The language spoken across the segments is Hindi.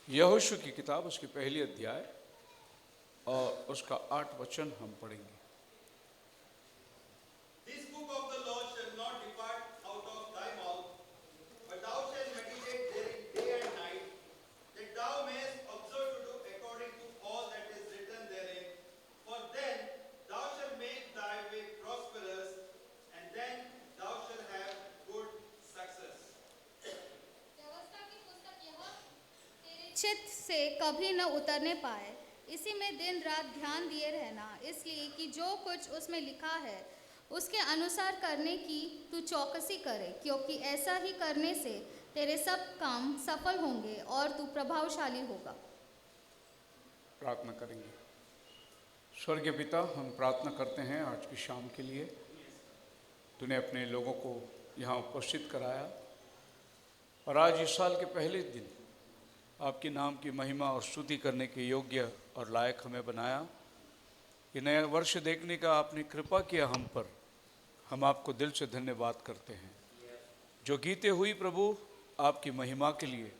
यहोशू की किताब उसकी पहली अध्याय और उसका 8 वचन हम पढ़ेंगे। This book of the law shall not depart out of thy mouth, but thou shalt meditate therein day and night, that thou mayest observe to do according to all that is written therein. For then thou shalt make thy way prosperous, and then thou shalt have good success. व्यवस्था की पुस्तक यह तेरे चित्त से कभी न उतरने पाए, इसी में दिन रात ध्यान दिए रहना, इसलिए कि जो कुछ उसमें लिखा है उसके अनुसार करने की तू चौकसी करे, क्योंकि ऐसा ही करने से तेरे सब काम सफल होंगे और तू प्रभावशाली होगा। प्रार्थना करेंगे। स्वर्गीय पिता, हम प्रार्थना करते हैं आज की शाम के लिए। तूने अपने लोगों को यहाँ उपस्थित कराया और आज इस साल के पहले दिन आपके नाम की महिमा और स्तुति करने के योग्य और लायक हमें बनाया। ये नया वर्ष देखने का आपने कृपा किया हम पर, हम आपको दिल से धन्यवाद करते हैं। जो गीते हुई प्रभु आपकी महिमा के लिए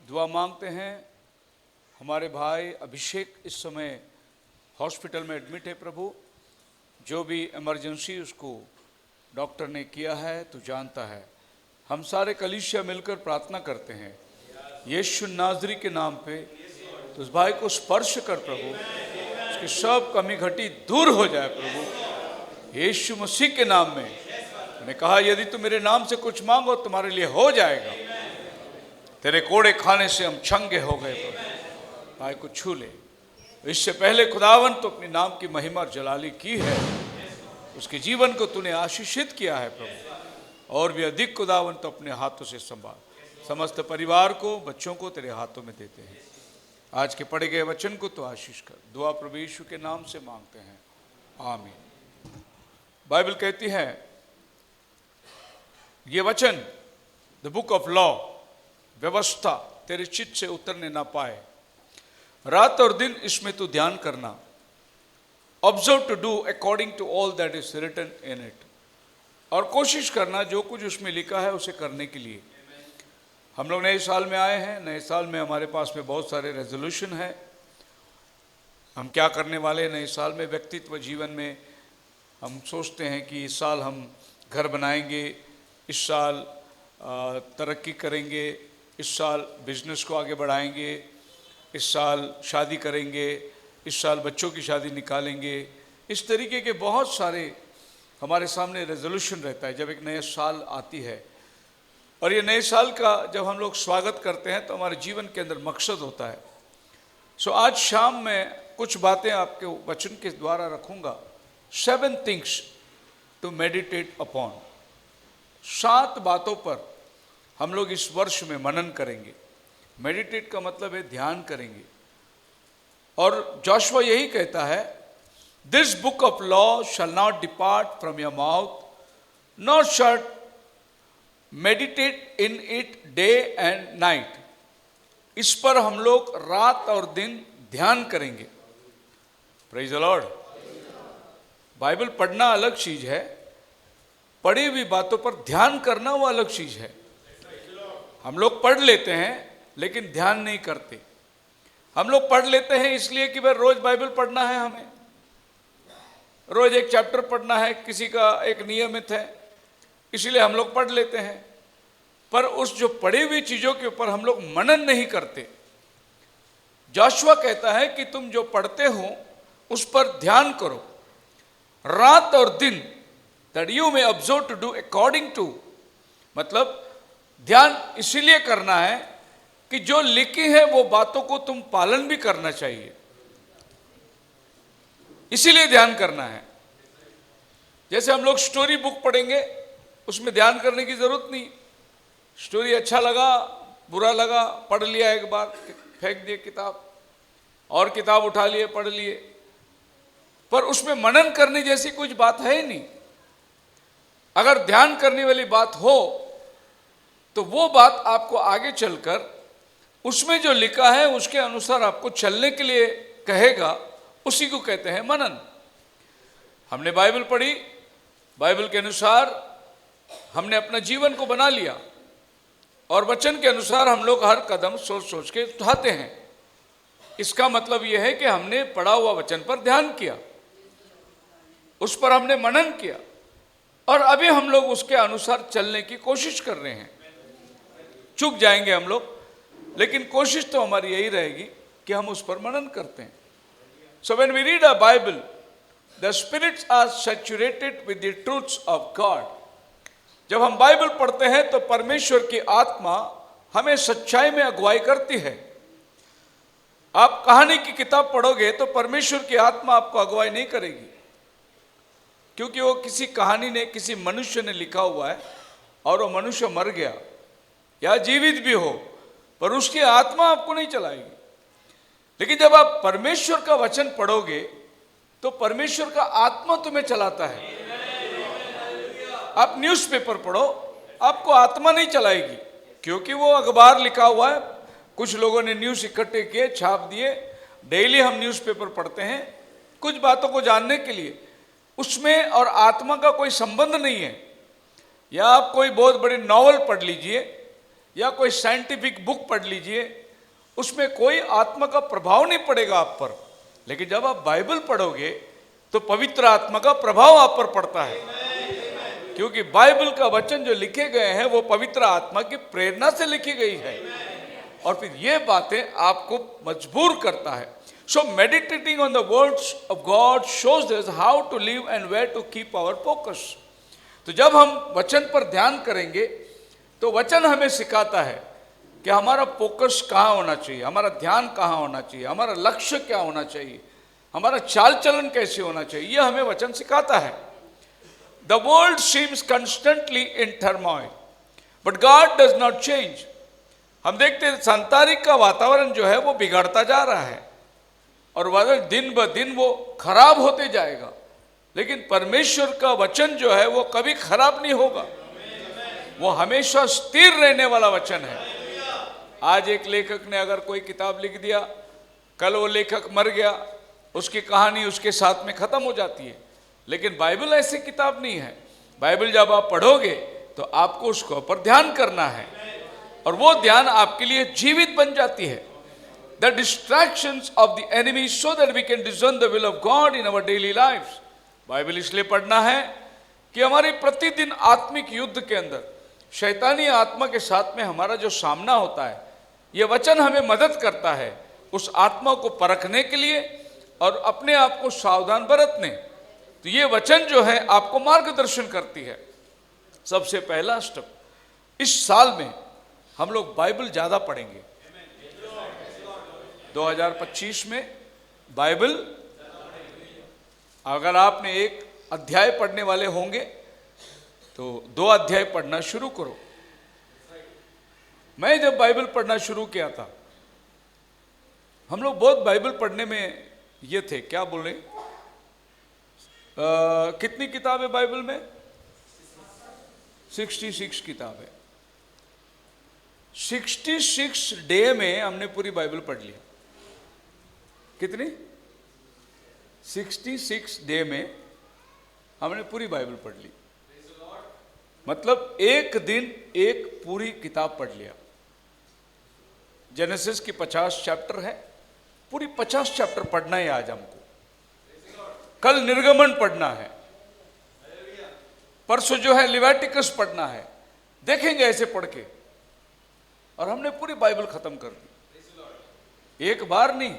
दुआ मांगते हैं। हमारे भाई अभिषेक इस समय हॉस्पिटल में एडमिट है प्रभु, जो भी इमरजेंसी उसको डॉक्टर ने किया है तू जानता है। हम सारे कलीसिया मिलकर प्रार्थना करते हैं यीशु नाज़री के नाम पे, तो उस भाई को स्पर्श कर प्रभु, उसकी सब कमी घटी दूर हो जाए प्रभु, यीशु मसीह के नाम में। मैंने कहा यदि तू मेरे नाम से कुछ मांगो तुम्हारे लिए हो जाएगा। तेरे कोड़े खाने से हम चंगे हो गए प्रभु, भाई को छू ले। इससे पहले खुदावन तो अपने नाम की महिमा जलाली की है, उसके जीवन को तूने आशीषित किया है प्रभु, और भी अधिक खुदावन तो अपने हाथों से संभाल। समस्त परिवार को, बच्चों को तेरे हाथों में देते हैं। आज के पढ़े गए वचन को तो आशीष कर। दुआ प्रभु यीशु के नाम से मांगते हैं, आमीन। बाइबल कहती है ये वचन, द बुक ऑफ लॉ, व्यवस्था तेरे चित्त से उतरने ना पाए, रात और दिन इसमें तू ध्यान करना। Observe to do according to all that is written in it, और कोशिश करना जो कुछ उसमें लिखा है उसे करने के लिए। हम लोग नए साल में आए हैं। नए साल में हमारे पास में बहुत सारे रेजोल्यूशन हैं। हम क्या करने वाले नए साल में व्यक्तित्व जीवन में। हम सोचते हैं कि इस साल हम घर बनाएंगे, इस साल तरक्की करेंगे, इस साल बिजनेस को आगे बढ़ाएंगे, इस साल शादी करेंगे, इस साल बच्चों की शादी निकालेंगे। इस तरीके के बहुत सारे हमारे सामने रेजोल्यूशन रहता है जब एक नया साल आती है। और ये नए साल का जब हम लोग स्वागत करते हैं तो हमारे जीवन के अंदर मकसद होता है। सो आज शाम में कुछ बातें आपके वचन के द्वारा रखूंगा। 7 things to meditate upon, 7 बातों पर हम लोग इस वर्ष में मनन करेंगे। मेडिटेट का मतलब है ध्यान करेंगे। और जोशुआ यही कहता है, this book of law shall not depart from your mouth, not shut meditate in it day and night. इस पर हम लोग रात और दिन ध्यान करेंगे। Praise the Lord. बाइबल पढ़ना अलग चीज है, पढ़ी हुई बातों पर ध्यान करना वो अलग चीज है। हम लोग पढ़ लेते हैं लेकिन ध्यान नहीं करते। हम लोग पढ़ लेते हैं इसलिए कि भाई रोज बाइबल पढ़ना है, हमें रोज एक चैप्टर पढ़ना है, किसी का एक नियमित है, इसलिए हम लोग पढ़ लेते हैं। पर उस जो पढ़ी हुई चीजों के ऊपर हम लोग मनन नहीं करते। जोशुआ कहता है कि तुम जो पढ़ते हो उस पर ध्यान करो रात और दिन, that you may observe to do according to. मतलब ध्यान इसीलिए करना है कि जो लिखी है वो बातों को तुम पालन भी करना चाहिए, इसीलिए ध्यान करना है। जैसे हम लोग स्टोरी बुक पढ़ेंगे, उसमें ध्यान करने की जरूरत नहीं। स्टोरी अच्छा लगा, बुरा लगा, पढ़ लिया एक बार, फेंक दिए किताब, और किताब उठा लिए, पढ़ लिए, पर उसमें मनन करने जैसी कुछ बात है ही नहीं। अगर ध्यान करने वाली बात हो तो वो बात आपको आगे चलकर उसमें जो लिखा है उसके अनुसार आपको चलने के लिए कहेगा, उसी को कहते हैं मनन। हमने बाइबल पढ़ी, बाइबल के अनुसार हमने अपना जीवन को बना लिया और वचन के अनुसार हम लोग हर कदम सोच सोच के उठाते हैं। इसका मतलब यह है कि हमने पढ़ा हुआ वचन पर ध्यान किया, उस पर हमने मनन किया और अभी हम लोग उसके अनुसार चलने की कोशिश कर रहे हैं। चूक जाएंगे हम लोग, लेकिन कोशिश तो हमारी यही रहेगी कि हम उस पर मनन करते हैं। So when we read a Bible, the spirits are saturated with the truths of God. जब हम बाइबल पढ़ते हैं तो परमेश्वर की आत्मा हमें सच्चाई में अगुवाई करती है। आप कहानी की किताब पढ़ोगे तो परमेश्वर की आत्मा आपको अगुवाई नहीं करेगी, क्योंकि वो किसी कहानी ने, किसी मनुष्य ने लिखा हुआ है और वो मनुष्य मर गया या जीवित भी हो, पर उसकी आत्मा आपको नहीं चलाएगी। लेकिन जब आप परमेश्वर का वचन पढ़ोगे तो परमेश्वर का आत्मा तुम्हें चलाता है। आप न्यूज़पेपर पढ़ो, आपको आत्मा नहीं चलाएगी, क्योंकि वो अखबार लिखा हुआ है, कुछ लोगों ने न्यूज़ इकट्ठे किए, छाप दिए। डेली हम न्यूज़पेपर पढ़ते हैं कुछ बातों को जानने के लिए, उसमें और आत्मा का कोई संबंध नहीं है। या आप कोई बहुत बड़ी नॉवल पढ़ लीजिए या कोई साइंटिफिक बुक पढ़ लीजिए, उसमें कोई आत्मा का प्रभाव नहीं पड़ेगा आप पर। लेकिन जब आप बाइबल पढ़ोगे तो पवित्र आत्मा का प्रभाव आप पर पड़ता है, क्योंकि बाइबल का वचन जो लिखे गए हैं वो पवित्र आत्मा की प्रेरणा से लिखी गई है और फिर ये बातें आपको मजबूर करता है। So meditating on the words of God shows us how to live and where to keep our focus. तो जब हम वचन पर ध्यान करेंगे तो वचन हमें सिखाता है कि हमारा फोकस कहाँ होना चाहिए, हमारा ध्यान कहाँ होना चाहिए, हमारा लक्ष्य क्या होना चाहिए, हमारा चाल चलन कैसे होना चाहिए, यह हमें वचन सिखाता है। The world seems constantly in turmoil but God does not change. हम देखते हैं सांसारिक का वातावरण जो है वो बिगड़ता जा रहा है और वह दिन ब दिन वो खराब होते जाएगा, लेकिन परमेश्वर का वचन जो है वो कभी खराब नहीं होगा, वो हमेशा स्थिर रहने वाला वचन है। आज एक लेखक ने अगर कोई किताब लिख दिया, कल वो लेखक मर गया, उसकी कहानी उसके साथ में खत्म हो जाती है। लेकिन बाइबल ऐसी किताब नहीं है। बाइबल जब आप पढ़ोगे तो आपको उसके ऊपर ध्यान करना है और वो ध्यान आपके लिए जीवित बन जाती है। The distractions of the enemy so that we can discern the will of God in our daily lives. Bible इसलिए पढ़ना है कि हमारे प्रतिदिन आत्मिक युद्ध के अंदर शैतानी आत्मा के साथ में हमारा जो सामना होता है, यह वचन हमें मदद करता है उस आत्मा को परखने के लिए और अपने आप को सावधान बरतने। तो ये वचन जो है आपको मार्गदर्शन करती है। सबसे पहला स्टेप, इस साल में हम लोग बाइबल ज़्यादा पढ़ेंगे। 2025 में बाइबल, अगर आपने एक अध्याय पढ़ने वाले होंगे तो 2 अध्याय पढ़ना शुरू करो। मैं जब बाइबल पढ़ना शुरू किया था, हम लोग बहुत बाइबल पढ़ने में ये थे, क्या बोले, कितनी किताब है बाइबल में? 66 किताब है। 66 डे में हमने पूरी बाइबल पढ़ लिया। कितनी? 66 डे में हमने पूरी बाइबल पढ़ ली। मतलब एक दिन एक पूरी किताब पढ़ लिया। जेनेसिस की 50 चैप्टर है, पूरी 50 चैप्टर पढ़ना है आज हमको। कल निर्गमन पढ़ना है, परसों जो है लिवाटिकस पढ़ना है। देखेंगे ऐसे पढ़ के, और हमने पूरी बाइबल खत्म कर दी। एक बार नहीं,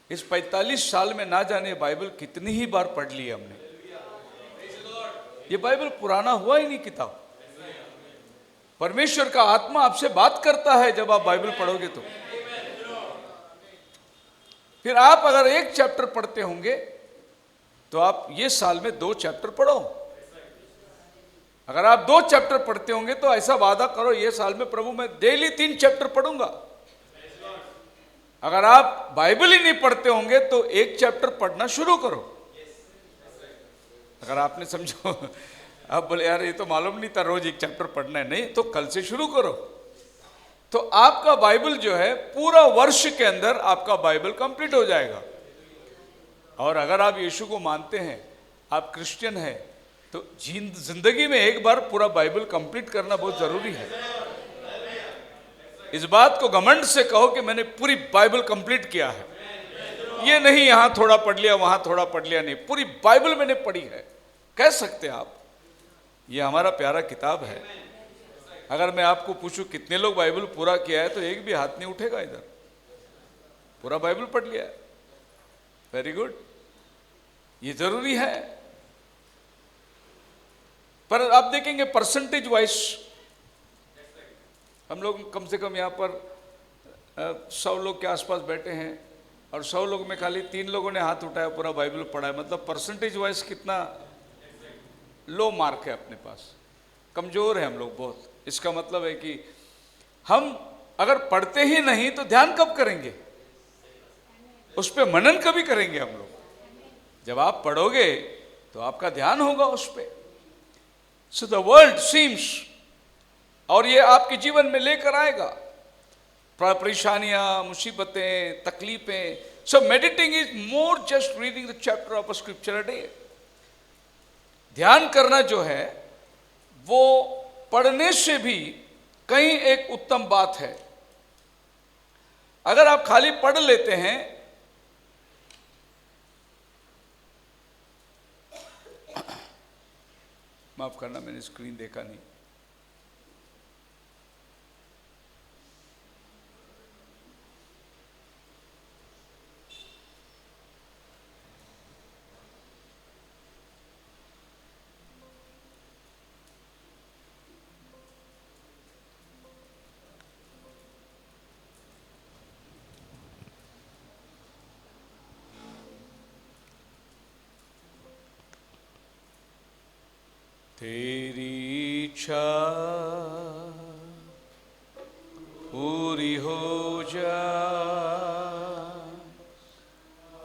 इस 45 साल में ना जाने बाइबल कितनी ही बार पढ़ ली हमने। ये बाइबल पुराना हुआ ही नहीं किताब। परमेश्वर का आत्मा आपसे बात करता है जब आप बाइबल पढ़ोगे तो। फिर आप अगर एक चैप्टर पढ़ते होंगे तो आप ये साल में 2 चैप्टर पढ़ो। अगर आप 2 चैप्टर पढ़ते होंगे तो ऐसा वादा करो, ये साल में प्रभु मैं डेली 3 चैप्टर पढ़ूंगा। अगर आप बाइबल ही नहीं पढ़ते होंगे तो 1 चैप्टर पढ़ना शुरू करो। अगर आपने समझो, आप बोले यार ये तो मालूम नहीं था रोज 1 चैप्टर पढ़ना है, नहीं तो कल से शुरू करो। तो आपका बाइबल जो है पूरा वर्ष के अंदर आपका बाइबल कंप्लीट हो जाएगा। और अगर आप यीशु को मानते हैं, आप क्रिश्चियन हैं, तो जिंदगी में एक बार पूरा बाइबल कंप्लीट करना बहुत जरूरी है। इस बात को घमंड से कहो कि मैंने पूरी बाइबल कंप्लीट किया है। ये नहीं यहां थोड़ा पढ़ लिया वहां थोड़ा पढ़ लिया, नहीं, पूरी बाइबल मैंने पढ़ी है कह सकते हैं आप। ये हमारा प्यारा किताब है। अगर मैं आपको पूछूं कितने लोग बाइबल पूरा किया है तो एक भी हाथ नहीं उठेगा इधर। पूरा बाइबल पढ़ लिया है, वेरी गुड, ये जरूरी है। पर आप देखेंगे परसेंटेज वाइज हम लोग कम से कम यहाँ पर 100 लोग के आसपास बैठे हैं और 100 लोग में खाली 3 लोगों ने हाथ उठाया पूरा बाइबल पढ़ा है। मतलब परसेंटेज वाइज कितना लो मार्क है अपने पास, कमजोर है हम लोग बहुत। इसका मतलब है कि हम अगर पढ़ते ही नहीं तो ध्यान कब करेंगे, उस पर मनन कभी करेंगे हम लोग। जब आप पढ़ोगे तो आपका ध्यान होगा उस पर। सो द वर्ल्ड सीम्स, और ये आपके जीवन में लेकर आएगा परेशानियां, मुसीबतें, तकलीफें। So meditating is more just reading the chapter of a scripture a day. ध्यान करना जो है वो पढ़ने से भी कहीं एक उत्तम बात है। अगर आप खाली पढ़ लेते हैं, माफ करना मैंने स्क्रीन देखा नहीं, तेरी इच्छा पूरी हो जाए,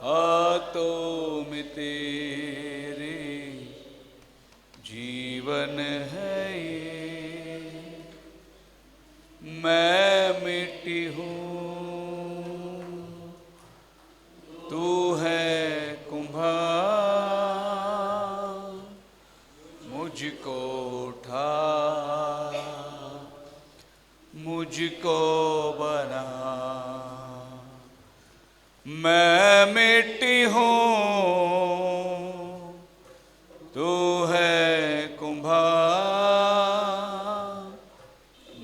हाथों में तेरे जीवन है ये। मैं मिट्टी हूँ, तू है कुम्हार, मुझको उठा, मुझको बना। मैं मिट्टी हूँ, तू है कुम्हार,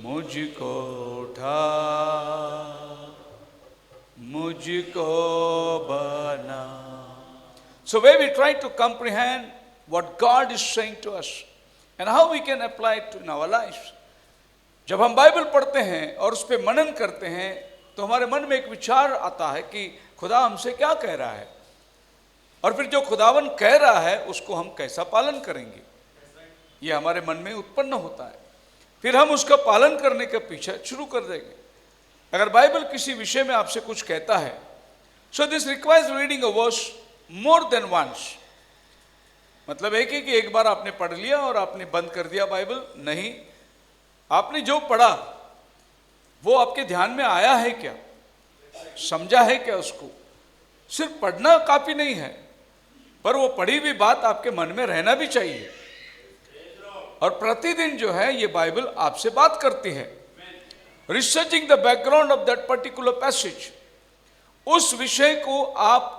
मुझको उठा, मुझको बना। So where we try to comprehend what God is saying to us and how we can apply it in our lives. जब हम बाइबल पढ़ते हैं और उस पर मनन करते हैं तो हमारे मन में एक विचार आता है कि खुदा हमसे क्या कह रहा है, और फिर जो खुदावन कह रहा है उसको हम कैसा पालन करेंगे, ये हमारे मन में उत्पन्न होता है। फिर हम उसका पालन करने के पीछे शुरू कर देंगे। अगर बाइबल किसी विषय में आपसे कुछ कहता है, so this requires reading a verse more than once. मतलब एक ही कि एक बार आपने पढ़ लिया और आपने बंद कर दिया बाइबल, नहीं, आपने जो पढ़ा वो आपके ध्यान में आया है क्या, समझा है क्या उसको। सिर्फ पढ़ना काफी नहीं है, पर वो पढ़ी हुई बात आपके मन में रहना भी चाहिए। और प्रतिदिन जो है ये बाइबल आपसे बात करती है। Researching the background of that particular passage, उस विषय को आप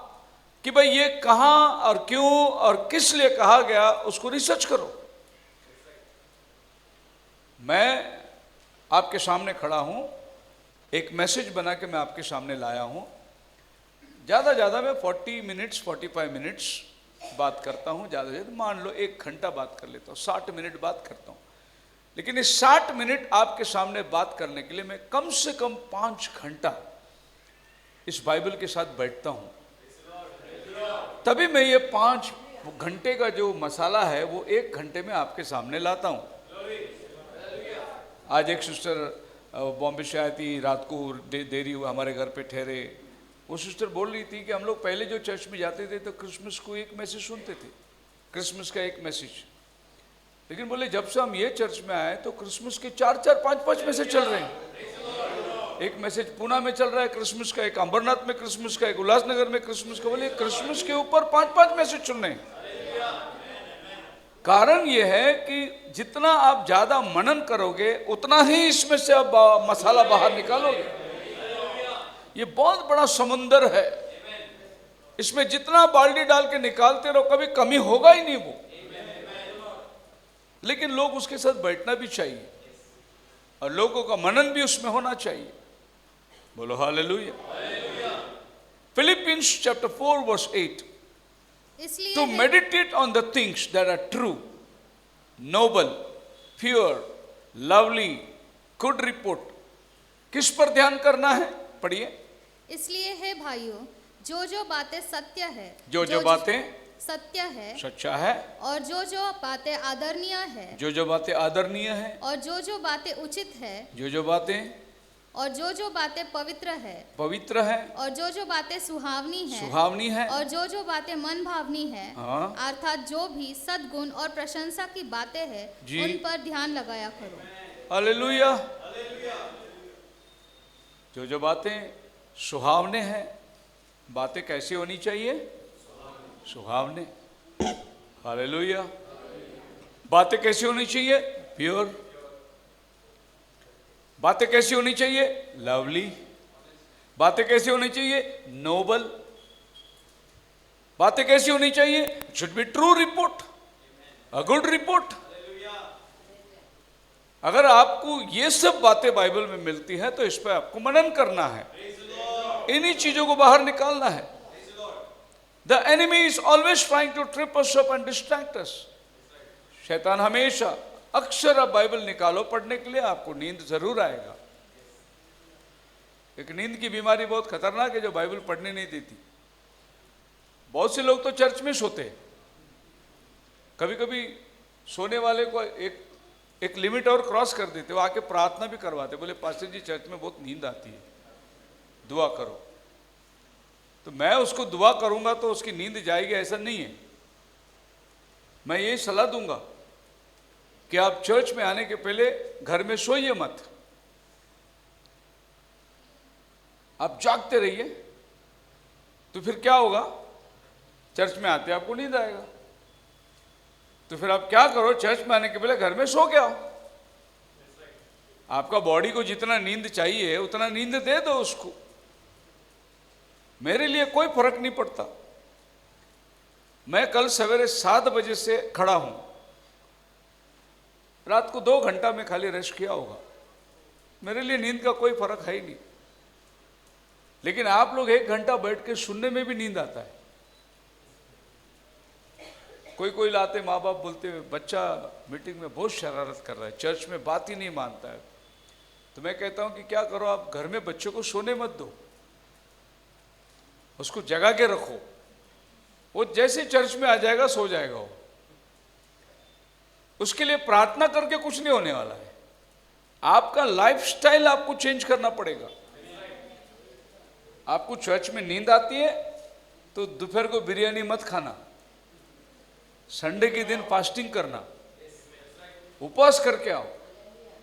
कि भाई ये कहां और क्यों और किस लिए कहा गया, उसको रिसर्च करो। मैं आपके सामने खड़ा हूं, एक मैसेज बना के मैं आपके सामने लाया हूं। ज़्यादा मैं 40 मिनट्स 45 मिनट्स बात करता हूं, ज़्यादा मान लो 1 घंटा बात कर लेता हूं, 60 मिनट बात करता हूं। लेकिन इस 60 मिनट आपके सामने बात करने के लिए मैं कम से कम 5 घंटा इस बाइबल के साथ बैठता हूं। तभी मैं ये 5 घंटे का जो मसाला है वो 1 घंटे में आपके सामने लाता हूं। आज एक सिस्टर बॉम्बे से आई थी, रात को देरी हुआ, हमारे घर पे ठहरे। वो सिस्टर बोल रही थी कि हम लोग पहले जो चर्च में जाते थे तो क्रिसमस को एक मैसेज सुनते थे, क्रिसमस का एक मैसेज। लेकिन बोले जब से हम ये चर्च में आए तो क्रिसमस के 4-4 5-5 मैसेज चल रहे हैं। एक मैसेज पूना में चल रहा है क्रिसमस का, एक अंबरनाथ में क्रिसमस का, एक उल्लासनगर में क्रिसमस का। बोले क्रिसमस के ऊपर 5-5 मैसेज सुन रहे हैं। कारण यह है कि जितना आप ज्यादा मनन करोगे उतना ही इसमें से आप मसाला बाहर निकालोगे। ये बहुत बड़ा समुंदर है, इसमें जितना बाल्टी डाल के निकालते रहो कभी कमी होगा ही नहीं वो। लेकिन लोग उसके साथ बैठना भी चाहिए और लोगों का मनन भी उसमें होना चाहिए। बोलो हालेलुया। फिलिपियंस चैप्टर 4 वर्स 8, इसलिए to meditate on the things that are true, noble, pure, lovely, good report। किस पर ध्यान करना है? पढ़िए। इसलिए है भाइयों, जो बातें सत्य है, जो बातें सत्य है, सच्चा है, और जो बातें आदरणीय है, जो बातें आदरणीय है, और जो बातें उचित है, जो बातें और जो बातें पवित्र है, पवित्र है, और जो बातें सुहावनी है, सुहावनी है, और जो बातें मन भावनी है, हाँ, अर्थात जो भी सद्गुण और प्रशंसा की बातें हैं, जी। उन पर ध्यान लगाया करो। हालेलुया। जो बातें सुहावने हैं, बातें कैसी होनी चाहिए? सुहावने। हालेलुया। बातें कैसी होनी चाहिए? प्योर। बातें कैसी होनी चाहिए? लवली। बातें कैसी होनी चाहिए? नोबल। बातें कैसी होनी चाहिए? Should be true report, a good report. अगर आपको ये सब बातें बाइबल में मिलती हैं तो इस पर आपको मनन करना है, इन्हीं चीजों को बाहर निकालना है। The enemy is always trying to trip us up and distract us। शैतान हमेशा, अक्सर आप बाइबल निकालो पढ़ने के लिए, आपको नींद जरूर आएगा। एक नींद की बीमारी बहुत खतरनाक है जो बाइबल पढ़ने नहीं देती। बहुत से लोग तो चर्च में सोते हैं। कभी कभी सोने वाले को एक लिमिट और क्रॉस कर देते, वो आके प्रार्थना भी करवाते, बोले पास्टर जी चर्च में बहुत नींद आती है, दुआ करो। तो मैं उसको दुआ करूंगा तो उसकी नींद जाएगी, ऐसा नहीं है। मैं ये सलाह दूंगा कि आप चर्च में आने के पहले घर में सोइए मत, आप जागते रहिए। तो फिर क्या होगा? चर्च में आते आपको नींद आएगा। तो फिर आप क्या करो, चर्च में आने के पहले घर में सो के आओ। आपका बॉडी को जितना नींद चाहिए उतना नींद दे दो उसको। मेरे लिए कोई फर्क नहीं पड़ता। मैं कल सवेरे 7 बजे से खड़ा हूं, रात को 2 घंटा में खाली रेस्ट किया होगा, मेरे लिए नींद का कोई फर्क है ही नहीं। लेकिन आप लोग 1 घंटा बैठ के सुनने में भी नींद आता है। कोई लाते माँ बाप बोलते हुए, बच्चा मीटिंग में बहुत शरारत कर रहा है, चर्च में बात ही नहीं मानता है। तो मैं कहता हूं कि क्या करो, आप घर में बच्चों को सोने मत दो, उसको जगा के रखो। वो जैसे चर्च में आ जाएगा सो जाएगा वो। उसके लिए प्रार्थना करके कुछ नहीं होने वाला है। आपका लाइफस्टाइल आपको चेंज करना पड़ेगा। आपको चर्च में नींद आती है तो दोपहर को बिरयानी मत खाना, संडे के दिन फास्टिंग करना, उपवास करके आओ।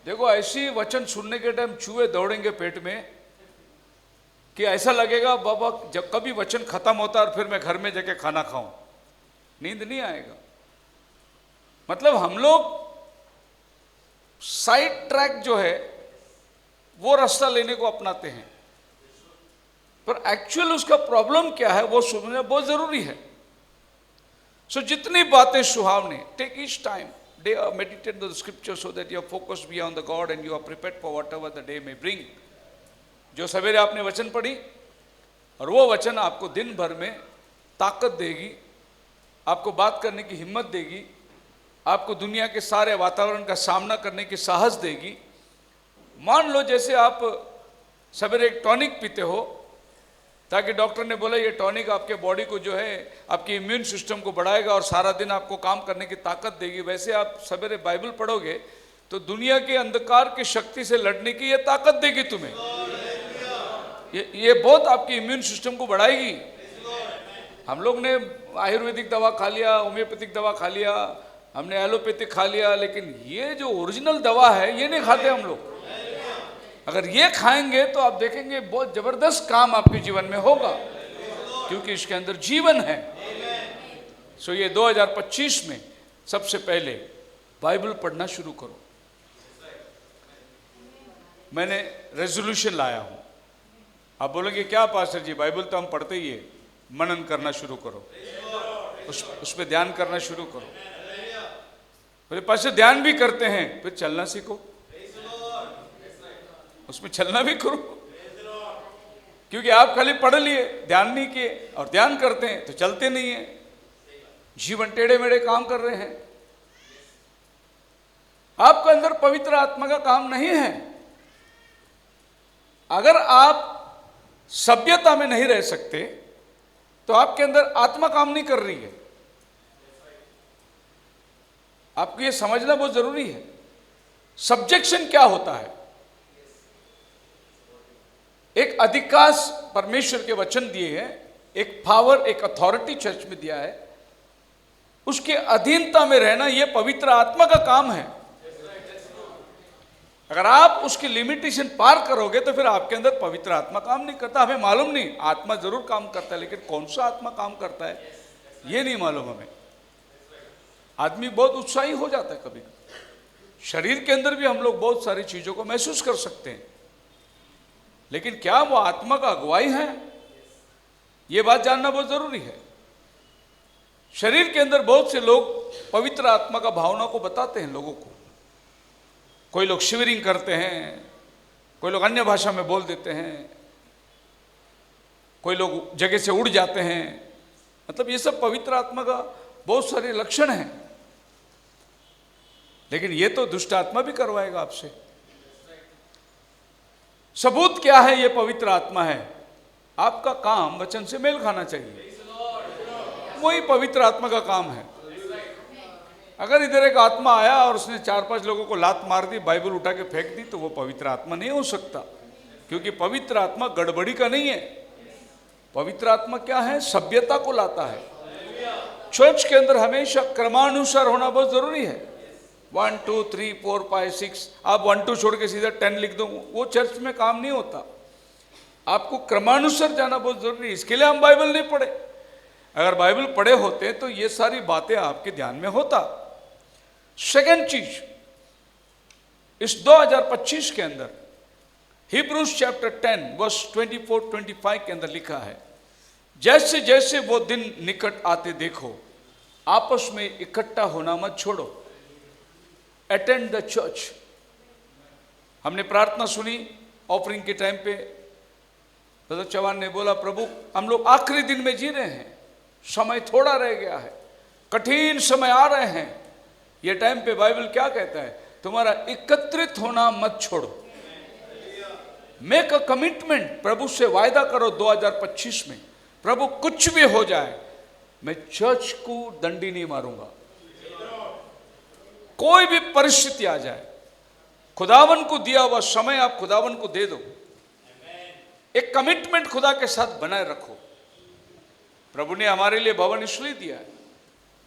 देखो ऐसी वचन सुनने के टाइम चूहे दौड़ेंगे पेट में कि ऐसा लगेगा बाबा जब कभी वचन खत्म होता और फिर मैं घर में जाके खाना खाऊं, नींद नहीं आएगा। मतलब हम लोग साइड ट्रैक जो है वो रास्ता लेने को अपनाते हैं, पर एक्चुअल उसका प्रॉब्लम क्या है वो समझना बहुत जरूरी है। सो जितनी बातें सुहावने, take each time day meditate the scripture so that you are focused be on the God and you are prepared for whatever the day may bring. जो सवेरे आपने वचन पढ़ी और वो वचन आपको दिन भर में ताकत देगी, आपको बात करने की हिम्मत देगी, आपको दुनिया के सारे वातावरण का सामना करने की साहस देगी। मान लो जैसे आप सवेरे एक टॉनिक पीते हो, ताकि डॉक्टर ने बोला ये टॉनिक आपके बॉडी को जो है आपके इम्यून सिस्टम को बढ़ाएगा और सारा दिन आपको काम करने की ताकत देगी, वैसे आप सवेरे बाइबल पढ़ोगे तो दुनिया के अंधकार की शक्ति से लड़ने की ये ताकत देगी तुम्हें। ये बहुत आपकी इम्यून सिस्टम को बढ़ाएगी। हम लोग ने आयुर्वेदिक दवा खा लिया, होम्योपैथिक दवा खा लिया, हमने एलोपैथिक खा लिया, लेकिन ये जो ओरिजिनल दवा है ये नहीं खाते हम लोग। अगर ये खाएंगे तो आप देखेंगे बहुत जबरदस्त काम आपके जीवन में होगा, क्योंकि इसके अंदर जीवन है। सो ये 2025 में सबसे पहले बाइबल पढ़ना शुरू करो। मैंने रेजोल्यूशन लाया हूं। आप बोलोगे क्या पास्टर जी, बाइबल तो हम पढ़ते ही है। मनन करना शुरू करो, उस पर ध्यान करना शुरू करो। बोले पास्टर ध्यान भी करते हैं, फिर चलना सीखो, उसमें चलना भी करो। क्योंकि आप खाली पढ़ लिए, ध्यान नहीं किए, और ध्यान करते हैं तो चलते नहीं है, जीवन टेढ़े मेढ़े काम कर रहे हैं। आपके अंदर पवित्र आत्मा का काम नहीं है। अगर आप सभ्यता में नहीं रह सकते तो आपके अंदर आत्मा काम नहीं कर रही है। आपको यह समझना बहुत जरूरी है। सब्जेक्शन क्या होता है? एक अधिकार परमेश्वर के वचन दिए हैं, एक पावर, एक अथॉरिटी चर्च में दिया है, उसके अधीनता में रहना यह पवित्र आत्मा का काम है। अगर आप उसकी लिमिटेशन पार करोगे तो फिर आपके अंदर पवित्र आत्मा काम नहीं करता। हमें मालूम नहीं, आत्मा जरूर काम करता है, लेकिन कौन सा आत्मा काम करता है ये नहीं मालूम हमें। आदमी बहुत उत्साही हो जाता है कभी कभी। शरीर के अंदर भी हम लोग बहुत सारी चीजों को महसूस कर सकते हैं, लेकिन क्या वो आत्मा का अगुवाई है, ये बात जानना बहुत जरूरी है। शरीर के अंदर बहुत से लोग पवित्र आत्मा का भावना को बताते हैं लोगों को। कोई लोग शिवरिंग करते हैं, कोई लोग अन्य भाषा में बोल देते हैं, कोई लोग जगह से उड़ जाते हैं। मतलब ये सब पवित्र आत्मा का बहुत सारे लक्षण हैं। लेकिन ये तो दुष्ट आत्मा भी करवाएगा आपसे। सबूत क्या है? ये पवित्र आत्मा है। आपका काम वचन से मेल खाना चाहिए, वही पवित्र आत्मा का काम है। अगर इधर एक आत्मा आया और उसने 4-5 लोगों को लात मार दी, बाइबल उठा के फेंक दी, तो वो पवित्र आत्मा नहीं हो सकता। क्योंकि पवित्र आत्मा गड़बड़ी का नहीं है। पवित्र आत्मा क्या है? सभ्यता को लाता है। चर्च के अंदर हमेशा क्रमानुसार होना बहुत जरूरी है। 1 2 3 4 5 6, आप 1 2 छोड़ के सीधा 10 लिख दो, वो चर्च में काम नहीं होता। आपको क्रमानुसार जाना बहुत जरूरी है। इसके लिए हम बाइबल नहीं पढ़े। अगर बाइबल पढ़े होते तो ये सारी बातें आपके ध्यान में होता। सेकंड चीज, इस 2025 के अंदर हिब्रूज चैप्टर 10 वर्स 24-25 के अंदर लिखा है, जैसे जैसे वो दिन निकट आते देखो, आपस में इकट्ठा होना मत छोड़ो। Attend the church. हमने प्रार्थना सुनी ऑफरिंग के टाइम पे, ब्रदर चौहान ने बोला, प्रभु हम लोग आखिरी दिन में जी रहे हैं, समय थोड़ा रह गया है, कठिन समय आ रहे हैं। ये टाइम पे बाइबल क्या कहता है? तुम्हारा एकत्रित होना मत छोड़ो। Make a commitment. प्रभु से वायदा करो 2025 में, प्रभु कुछ भी हो जाए मैं चर्च को डंडी नहीं मारूंगा। कोई भी परिस्थिति आ जाए, खुदावन को दिया हुआ समय आप खुदावन को दे दो। एक कमिटमेंट खुदा के साथ बनाए रखो। प्रभु ने हमारे लिए भवन इसलिए दिया है।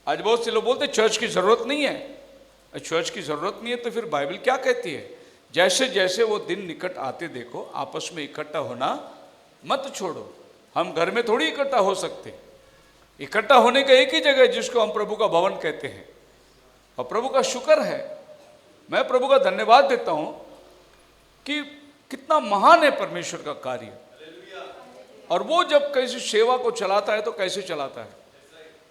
आज बहुत से लोग बोलते चर्च की जरूरत नहीं है। चर्च की जरूरत नहीं है तो फिर बाइबल क्या कहती है? जैसे जैसे वो दिन निकट आते देखो, आपस में इकट्ठा होना मत छोड़ो। हम घर में थोड़ी इकट्ठा हो सकते। इकट्ठा होने का एक ही जगह है जिसको हम प्रभु का भवन कहते हैं। और प्रभु का शुक्र है, मैं प्रभु का धन्यवाद देता हूं कि कितना महान है परमेश्वर का कार्य। और वो जब कैसे सेवा को चलाता है तो कैसे चलाता है।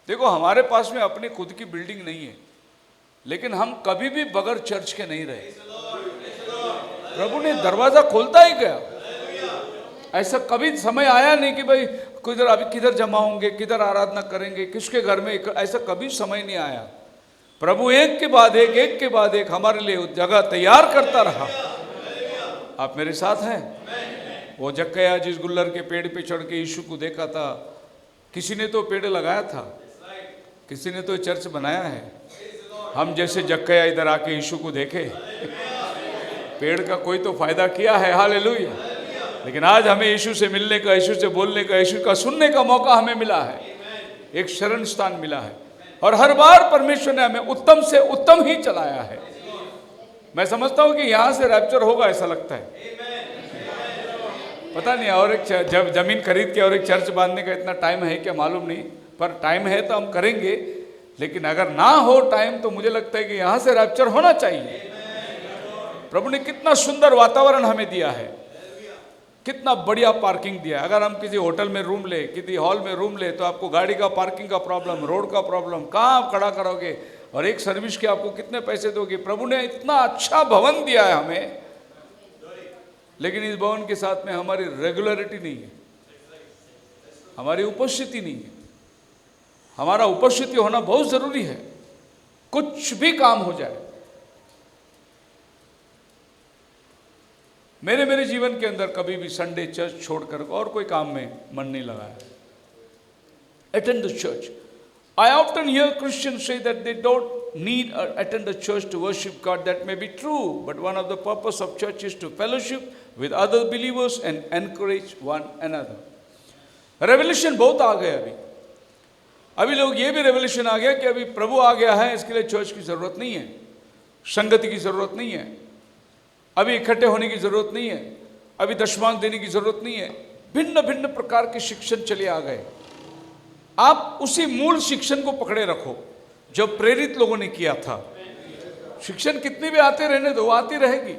देखो हमारे पास में अपनी खुद की बिल्डिंग नहीं है, लेकिन हम कभी भी बगैर चर्च के नहीं रहे। प्रभु ने दरवाजा खोलता ही गया। ऐसा कभी समय आया नहीं कि भाई किधर अभी किधर जमा होंगे, किधर आराधना करेंगे, किसके घर में, ऐसा कभी समय नहीं आया। प्रभु एक के बाद एक हमारे लिए जगह तैयार करता रहा। आप मेरे साथ हैं? वो जक्कैया जिस गुल्लर के पेड़ पे चढ़ के यीशु को देखा था, किसी ने तो पेड़ लगाया था, किसी ने तो चर्च बनाया है। हम जैसे जक्कैया इधर आके यीशु को देखे, पेड़ का कोई तो फायदा किया है। हालेलुया। लेकिन आज हमें यीशु से मिलने का, यीशु से बोलने का, यीशु का सुनने का मौका हमें मिला है। एक शरण स्थान मिला है और हर बार परमेश्वर ने हमें उत्तम से उत्तम ही चलाया है। मैं समझता हूं कि यहां से रैप्चर होगा, ऐसा लगता है। पता नहीं, और एक जब जमीन खरीद के और एक चर्च बांधने का इतना टाइम है क्या मालूम नहीं, पर टाइम है तो हम करेंगे। लेकिन अगर ना हो टाइम तो मुझे लगता है कि यहाँ से रैप्चर होना चाहिए। प्रभु ने कितना सुंदर वातावरण हमें दिया है, कितना बढ़िया पार्किंग दिया है। अगर हम किसी होटल में रूम ले, किसी हॉल में रूम ले, तो आपको गाड़ी का पार्किंग का प्रॉब्लम, रोड का प्रॉब्लम, कहाँ आप खड़ा करोगे और एक सर्विस के आपको कितने पैसे दोगे। प्रभु ने इतना अच्छा भवन दिया है हमें, लेकिन इस भवन के साथ में हमारी रेगुलरिटी नहीं है, हमारी उपस्थिति नहीं है। हमारा उपस्थिति होना बहुत जरूरी है, कुछ भी काम हो जाए। मेरे जीवन के अंदर कभी भी संडे चर्च छोड़कर और कोई काम में मन नहीं लगाया। Attend the church. I often hear Christians say that they don't need or attend the church to worship God. That may be true, but one of the purpose of church is to fellowship with other believers and encourage one another. Revolution बहुत आ गया अभी लोग ये भी रेवल्यूशन आ गया कि अभी प्रभु आ गया है, इसके लिए चर्च की जरूरत नहीं है, संगति की जरूरत नहीं है, अभी इकट्ठे होने की जरूरत नहीं है, अभी दशमांश देने की जरूरत नहीं है। भिन्न भिन्न प्रकार के शिक्षण चले आ गए। आप उसी मूल शिक्षण को पकड़े रखो जो प्रेरित लोगों ने किया था। शिक्षण कितनी भी आते रहने दो, आती रहेगी,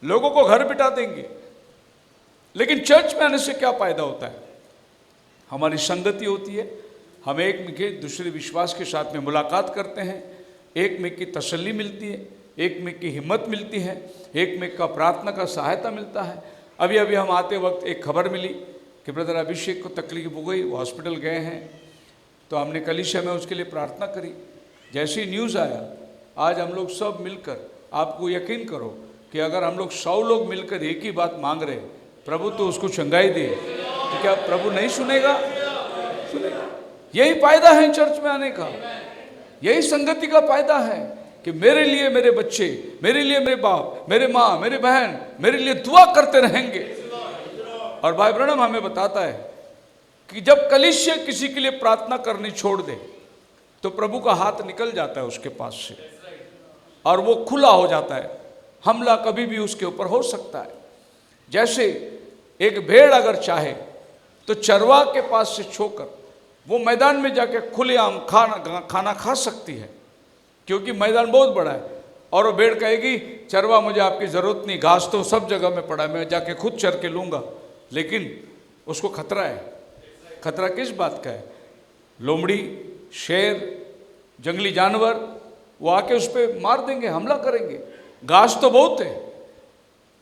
लोगों को घर बिठा देंगे, लेकिन चर्च में आने से क्या फायदा होता है? हमारी संगति होती है, हम एक में के दूसरे विश्वास के साथ में मुलाकात करते हैं, एक में की तसल्ली मिलती है, एक में की हिम्मत मिलती है, एक में का प्रार्थना का सहायता मिलता है। अभी हम आते वक्त एक खबर मिली कि ब्रदर अभिषेक को तकलीफ हो गई, वो हॉस्पिटल गए हैं, तो हमने कलीसिया में उसके लिए प्रार्थना करी। जैसे ही न्यूज़ आया, आज हम लोग सब मिलकर, आपको यकीन करो कि अगर हम लोग 100 लोग मिलकर एक ही बात मांग रहे, प्रभु तो उसको चंगाई दे, तो क्या प्रभु नहीं सुनेगा? सुनेगा। यही फायदा है चर्च में आने का, यही संगति का फायदा है कि मेरे लिए मेरे बच्चे, मेरे लिए मेरे बाप, मेरे माँ, मेरे बहन मेरे लिए दुआ करते रहेंगे। और भाई ब्रह्म हमें बताता है कि जब कलीसिया किसी के लिए प्रार्थना करनी छोड़ दे तो प्रभु का हाथ निकल जाता है उसके पास से और वो खुला हो जाता है। हमला कभी भी उसके ऊपर हो सकता है। जैसे एक भेड़ अगर चाहे तो चरवाह के पास से छोकर वो मैदान में जाके खुलेआम खाना खा सकती है, क्योंकि मैदान बहुत बड़ा है। और वो भेड़ कहेगी चरवाह मुझे आपकी ज़रूरत नहीं, घास तो सब जगह में पड़ा है, मैं जाके खुद चर के लूँगा। लेकिन उसको खतरा है। खतरा किस बात का है? लोमड़ी, शेर, जंगली जानवर वो आके उस पर मार देंगे, हमला करेंगे। घास तो बहुत है।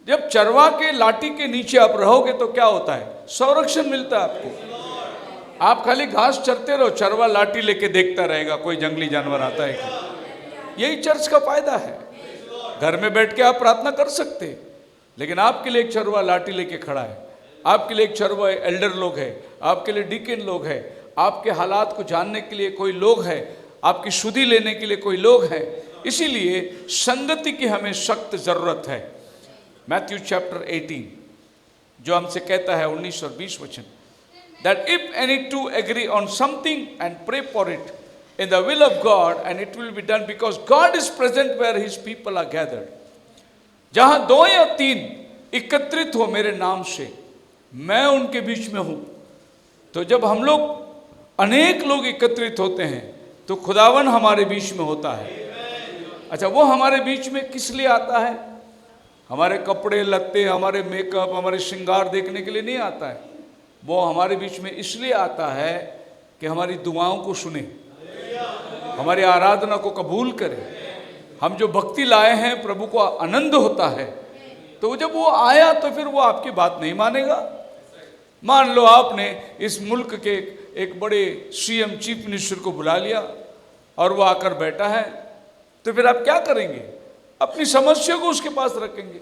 जब चरवाह के लाठी के नीचे आप रहोगे तो क्या होता है? संरक्षण मिलता है आपको। आप खाली घास चरते रहो, चरवाह लाठी लेके देखता रहेगा कोई जंगली जानवर आता है कि। यही चर्च का फायदा है। घर में बैठ के आप प्रार्थना कर सकते, लेकिन आपके लिए एक चरवाह लाठी लेके खड़ा है, आपके लिए एक चरवाह एल्डर लोग है, आपके लिए डीकन लोग है, आपके हालात को जानने के लिए कोई लोग है, आपकी शुद्धि लेने के लिए कोई लोग है। इसीलिए संगति की हमें सख्त जरूरत है। मैथ्यू चैप्टर 18 जो हमसे कहता है 19 और 20 वचन, that if any two agree on something and pray for it in the will of God and it will be done, because God is present where his people are gathered। जहां 2 या 3 एकत्रित हो मेरे नाम से, मैं उनके बीच में हूं। तो जब हम लोग अनेक लोग एकत्रित होते हैं तो खुदावन हमारे बीच में होता है। अच्छा, वो हमारे बीच में किस लिए आता है? हमारे कपड़े लत्ते, हमारे मेकअप, हमारे श्रृंगार देखने के लिए नहीं आता है। वो हमारे बीच में इसलिए आता है कि हमारी दुआओं को सुने, हमारी आराधना को कबूल करे। हम जो भक्ति लाए हैं, प्रभु को आनंद होता है। तो जब वो आया तो फिर वो आपकी बात नहीं मानेगा। मान लो आपने इस मुल्क के एक बड़े सीएम, चीफ मिनिस्टर को बुला लिया और वो आकर बैठा है, तो फिर आप क्या करेंगे? अपनी समस्या को उसके पास रखेंगे।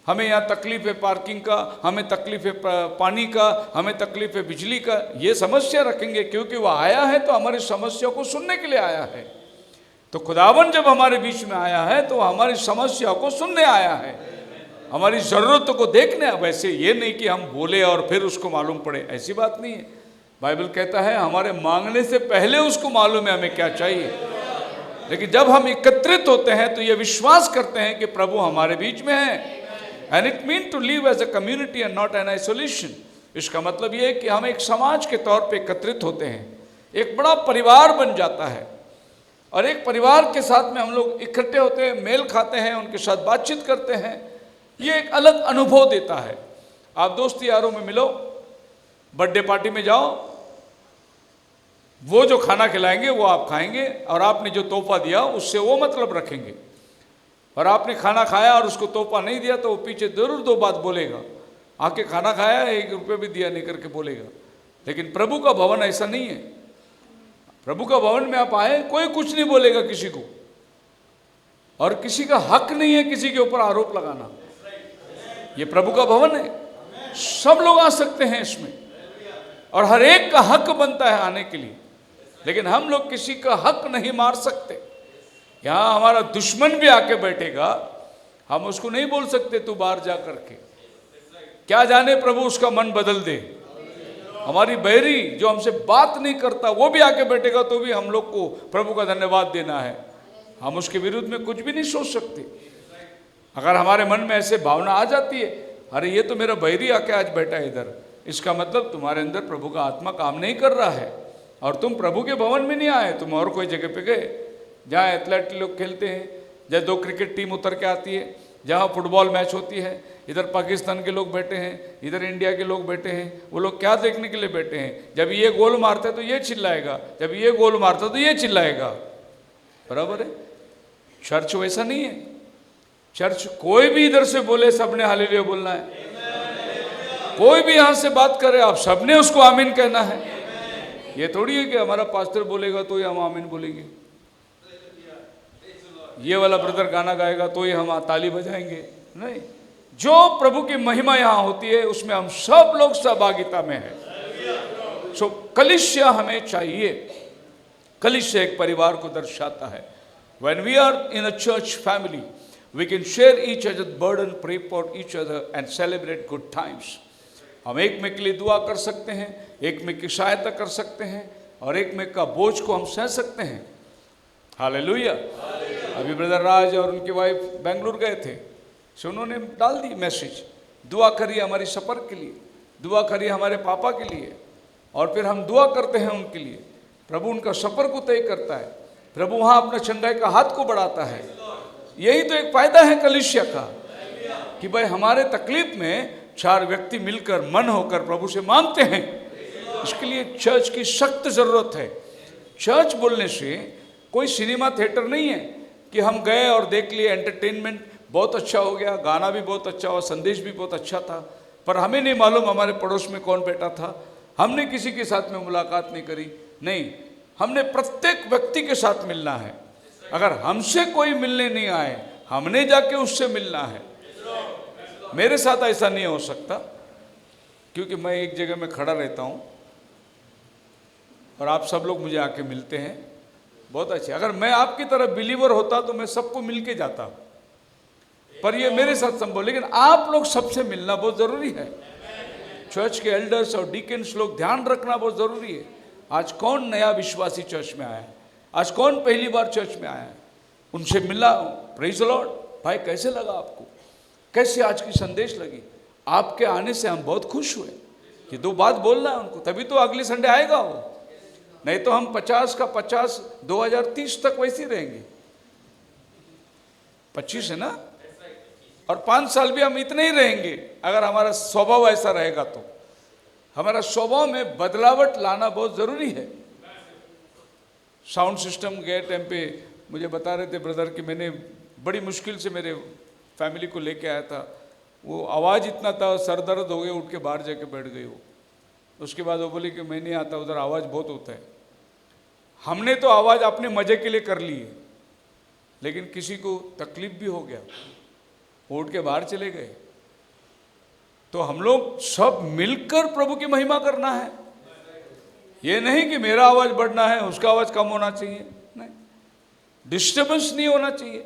हमें यहाँ तकलीफ है पार्किंग का, हमें तकलीफ है पानी का, हमें तकलीफ है बिजली का, ये समस्या रखेंगे, क्योंकि वो आया है तो हमारी समस्या को सुनने के लिए आया है। तो खुदावन जब हमारे बीच में आया है तो हमारी समस्या को सुनने आया है, हमारी ज़रूरतों को देखने। वैसे ये नहीं कि हम बोले और फिर उसको मालूम पड़े, ऐसी बात नहीं है। बाइबल कहता है हमारे मांगने से पहले उसको मालूम है हमें क्या चाहिए। लेकिन जब हम एकत्रित होते हैं तो ये विश्वास करते हैं कि प्रभु हमारे बीच में है। And it mean to live as a community and not an isolation. इसका मतलब ये है कि हम एक समाज के तौर पे एकत्रित होते हैं, एक बड़ा परिवार बन जाता है। और एक परिवार के साथ में हम लोग इकट्ठे होते हैं, मेल खाते हैं, उनके साथ बातचीत करते हैं, ये एक अलग अनुभव देता है। आप दोस्त यारों में मिलो, बर्थडे पार्टी में जाओ, वो जो खाना खिलाएंगे वो आप खाएंगे, और आपने जो तोहफा दिया उससे वो मतलब रखेंगे। और आपने खाना खाया और उसको तोहफा नहीं दिया तो वो पीछे जरूर दो बात बोलेगा, आके खाना खाया 1 रुपये भी दिया नहीं करके बोलेगा। लेकिन प्रभु का भवन ऐसा नहीं है। प्रभु का भवन में आप आए, कोई कुछ नहीं बोलेगा किसी को, और किसी का हक नहीं है किसी के ऊपर आरोप लगाना। ये प्रभु का भवन है, सब लोग आ सकते हैं इसमें, और हर एक का हक बनता है आने के लिए। लेकिन हम लोग किसी का हक नहीं मार सकते। यहाँ हमारा दुश्मन भी आके बैठेगा, हम उसको नहीं बोल सकते तू बाहर जा करके, क्या जाने प्रभु उसका मन बदल दे। हमारी बैरी जो हमसे बात नहीं करता वो भी आके बैठेगा तो भी हम लोग को प्रभु का धन्यवाद देना है। हम उसके विरुद्ध में कुछ भी नहीं सोच सकते। अगर हमारे मन में ऐसे भावना आ जाती है, अरे ये तो मेरा बैरी आके आज बैठा है इधर, इसका मतलब तुम्हारे अंदर प्रभु का आत्मा काम नहीं कर रहा है और तुम प्रभु के भवन में नहीं आए, तुम और कोई जगह पे गए जहाँ एथलेट लोग खेलते हैं, जहाँ 2 क्रिकेट टीम उतर के आती है, जहाँ फुटबॉल मैच होती है, इधर पाकिस्तान के लोग बैठे हैं, इधर इंडिया के लोग बैठे हैं। वो लोग क्या देखने के लिए बैठे हैं? जब ये गोल मारता है तो ये चिल्लाएगा, जब ये गोल मारता है तो ये चिल्लाएगा। बराबर है? चर्च वैसा नहीं है। चर्च कोई भी इधर से बोले सबने हालेलुया बोलना है, कोई भी यहाँ से बात करे आप सबने उसको आमीन कहना है। ये थोड़ी है कि हमारा पास्टर बोलेगा तो ही हम आमीन बोलेंगे, ये वाला ब्रदर गाना गाएगा तो ही हम ताली बजाएंगे, नहीं। जो प्रभु की महिमा यहाँ होती है उसमें हम सब लोग सहभागिता में हैं। सो कलीसिया हमें चाहिए। कलीसिया एक परिवार को दर्शाता है। When we are in a church family, we can share each other's burden, pray for each other and celebrate good times. हम एक में के लिए दुआ कर सकते हैं, एक में की सहायता कर सकते हैं, और एक में का बोझ को हम सह सकते हैं। हालेलुया। अभी ब्रदर राज और उनकी वाइफ बेंगलुरु गए थे, सो उन्होंने डाल दी मैसेज, दुआ करिए हमारी सफ़र के लिए, दुआ करिए हमारे पापा के लिए, और फिर हम दुआ करते हैं उनके लिए। प्रभु उनका सफ़र को तय करता है, प्रभु वहाँ अपना चंगाई का हाथ को बढ़ाता है। यही तो एक फ़ायदा है कलीसिया का, कि भाई हमारे तकलीफ में 4 व्यक्ति मिलकर मन होकर प्रभु से मांगते हैं। इसके लिए चर्च की सख्त ज़रूरत है। चर्च बोलने से कोई सिनेमा थिएटर नहीं है कि हम गए और देख लिए, एंटरटेनमेंट बहुत अच्छा हो गया, गाना भी बहुत अच्छा हुआ, संदेश भी बहुत अच्छा था, पर हमें नहीं मालूम हमारे पड़ोस में कौन बैठा था, हमने किसी के साथ में मुलाकात नहीं करी। नहीं, हमने प्रत्येक व्यक्ति के साथ मिलना है। अगर हमसे कोई मिलने नहीं आए, हमने जाके उससे मिलना है। मेरे साथ ऐसा नहीं हो सकता, क्योंकि मैं एक जगह में खड़ा रहता हूँ और आप सब लोग मुझे आके मिलते हैं, बहुत अच्छे। अगर मैं आपकी तरह बिलीवर होता तो मैं सबको मिल के जाता, पर ये मेरे साथ संभव। लेकिन आप लोग सबसे मिलना बहुत ज़रूरी है। चर्च के एल्डर्स और डीकन्स लोग ध्यान रखना बहुत ज़रूरी है। आज कौन नया विश्वासी चर्च में आया है, आज कौन पहली बार चर्च में आया है, उनसे मिला, प्रेज द लॉर्ड, भाई कैसे लगा आपको, कैसे आज की संदेश लगी। आपके आने से हम बहुत खुश हुए। ये 2 बात बोलना है उनको, तभी तो अगले संडे आएगा वो, नहीं तो हम 50 का 50 2030 तक वैसे ही रहेंगे। 25 है ना, और 5 साल भी हम इतने ही रहेंगे अगर हमारा स्वभाव ऐसा रहेगा। तो हमारा स्वभाव में बदलावट लाना बहुत ज़रूरी है। साउंड सिस्टम गए टाइम पे मुझे बता रहे थे ब्रदर कि मैंने बड़ी मुश्किल से मेरे फैमिली को लेके आया था, वो आवाज़ इतना था, सर दर्द हो गया, उठ के बाहर जाके बैठ गई वो। उसके बाद वो बोली कि मैं नहीं आता, उधर आवाज़ बहुत होता है। हमने तो आवाज़ अपने मज़े के लिए कर ली है, लेकिन किसी को तकलीफ भी हो गया, उठ के बाहर चले गए। तो हम लोग सब मिलकर प्रभु की महिमा करना है। ये नहीं कि मेरा आवाज़ बढ़ना है, उसका आवाज़ कम होना चाहिए, नहीं, डिस्टर्बेंस नहीं होना चाहिए।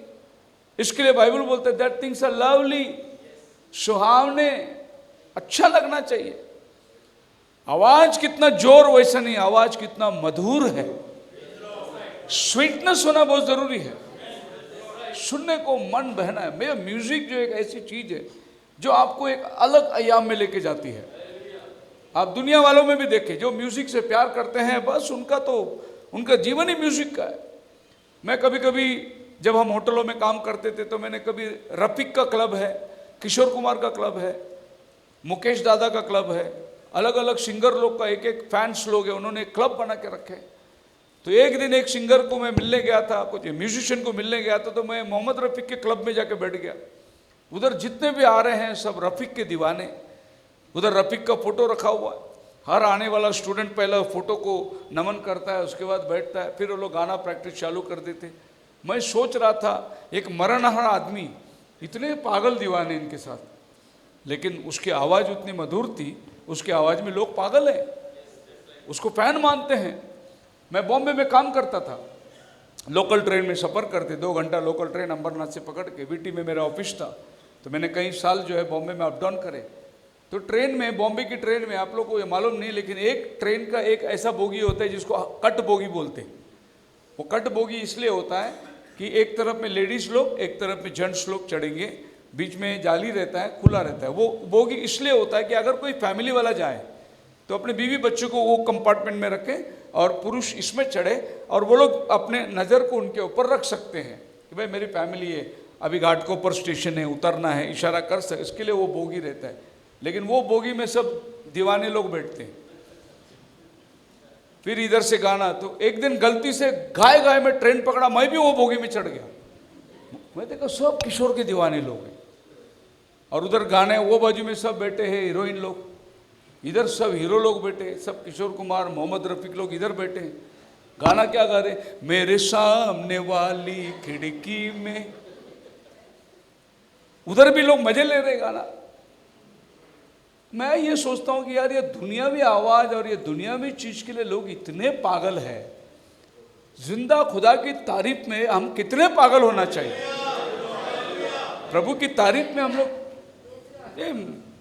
इसके लिए बाइबल बोलते हैं दैट थिंग्स आर लवली, सुहावने, अच्छा लगना चाहिए। आवाज़ कितना जोर वैसा नहीं, आवाज़ कितना मधुर है, स्वीटनेस होना बहुत ज़रूरी है, सुनने को मन बहना है। मेरा म्यूज़िक जो एक ऐसी चीज़ है जो आपको एक अलग आयाम में लेके जाती है। आप दुनिया वालों में भी देखें, जो म्यूज़िक से प्यार करते हैं, बस उनका जीवन ही म्यूज़िक का है। मैं कभी कभी जब हम होटलों में काम करते थे तो मैंने कभी रफीक का क्लब है, किशोर कुमार का क्लब है, मुकेश दादा का क्लब है, अलग अलग सिंगर लोग का एक एक फैंस लोग है, उन्होंने क्लब बना के रखे। तो एक दिन एक सिंगर को मैं मिलने गया था, कुछ म्यूजिशियन को मिलने गया था, तो मैं मोहम्मद रफ़ीक के क्लब में जाके बैठ गया। उधर जितने भी आ रहे हैं सब रफ़ीक के दीवाने, उधर रफ़ीक का फोटो रखा हुआ है, हर आने वाला स्टूडेंट पहले फोटो को नमन करता है, उसके बाद बैठता है, फिर वो लोग गाना प्रैक्टिस चालू कर देते। मैं सोच रहा था एक मरणहार आदमी, इतने पागल दीवाने इनके साथ, लेकिन उसकी आवाज़ उतनी मधुर थी, उसकी आवाज़ में लोग पागल हैं, उसको फैन मानते हैं। मैं बॉम्बे में काम करता था, लोकल ट्रेन में सफ़र करते, 2 घंटा लोकल ट्रेन अंबरनाथ से पकड़ के, वीटी में मेरा ऑफिस था, तो मैंने कई साल जो है बॉम्बे में अप डाउन करे। तो ट्रेन में, बॉम्बे की ट्रेन में, आप लोग को ये मालूम नहीं, लेकिन एक ट्रेन का एक ऐसा बोगी होता है जिसको कट बोगी बोलते हैं। वो कट बोगी इसलिए होता है कि एक तरफ में लेडीज़ लोग, एक तरफ में जेंट्स लोग चढ़ेंगे, बीच में जाली रहता है, खुला रहता है। वो बोगी इसलिए होता है कि अगर कोई फैमिली वाला जाए तो अपने बीवी बच्चों को वो कंपार्टमेंट में रखें और पुरुष इसमें चढ़े, और वो लोग अपने नज़र को उनके ऊपर रख सकते हैं कि भाई मेरी फैमिली है, अभी घाटकोपर स्टेशन है, उतरना है, इशारा कर सके, इसके लिए वो बोगी रहता है। लेकिन वो बोगी में सब दीवाने लोग बैठते हैं। फिर इधर से गाना, तो एक दिन गलती से गाय गाय में ट्रेन पकड़ा, मैं भी वो बोगी में चढ़ गया। मैं देखा सब किशोर के दीवाने लोग हैं, और उधर गाने, वो बाजू में सब बैठे हैं हीरोइन लोग, इधर सब हीरो लोग बैठे, सब किशोर कुमार, मोहम्मद रफ़ीक लोग इधर बैठे हैं। गाना क्या गा रहे, मेरे सामने वाली खिड़की में, उधर भी लोग मजे ले रहे गाना। मैं ये सोचता हूँ कि यार ये दुनियावी आवाज़ और ये दुनियावी चीज़ के लिए लोग इतने पागल है, जिंदा खुदा की तारीफ में हम कितने पागल होना चाहिए। प्रभु की तारीफ में हम लोग, ये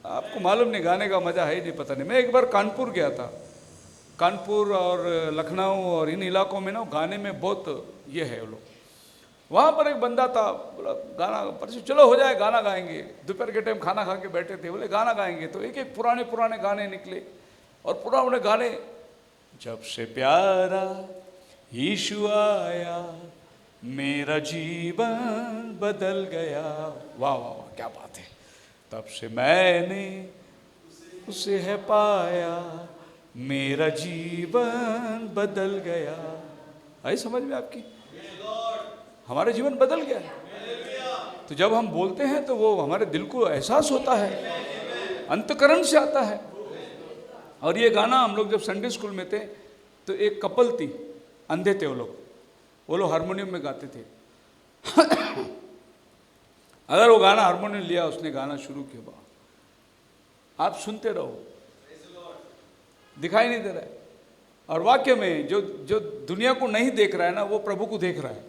आपको मालूम नहीं, गाने का मज़ा है ही नहीं, पता नहीं। मैं एक बार कानपुर गया था, कानपुर और लखनऊ और इन इलाकों में ना गाने में बहुत ये है वो लोग। वहाँ पर एक बंदा था, बोला गाना, परसों चलो हो जाए गाना गाएंगे। दोपहर के टाइम खाना खा के बैठे थे, बोले गाना गाएंगे। तो एक एक पुराने पुराने गाने निकले, और पुराने गाने, जब से प्यारा यीशु आया मेरा जीवन बदल गया, वाह वाह वाह क्या बात है, तब से मैंने उसे है पाया मेरा जीवन बदल गया। आई समझ में आपकी? हमारा जीवन बदल गया है। तो जब हम बोलते हैं तो वो हमारे दिल को एहसास होता है, अंतकरण से आता है। और ये गाना हम लोग जब संडे स्कूल में थे तो एक कपल थी, अंधे थे वो लोग हारमोनियम में गाते थे। अगर वो गाना हारमोनियम लिया, उसने गाना शुरू किया, आप सुनते रहो, दिखाई नहीं दे रहा है। और वाक्य में जो दुनिया को नहीं देख रहा है ना, वो प्रभु को देख रहा है।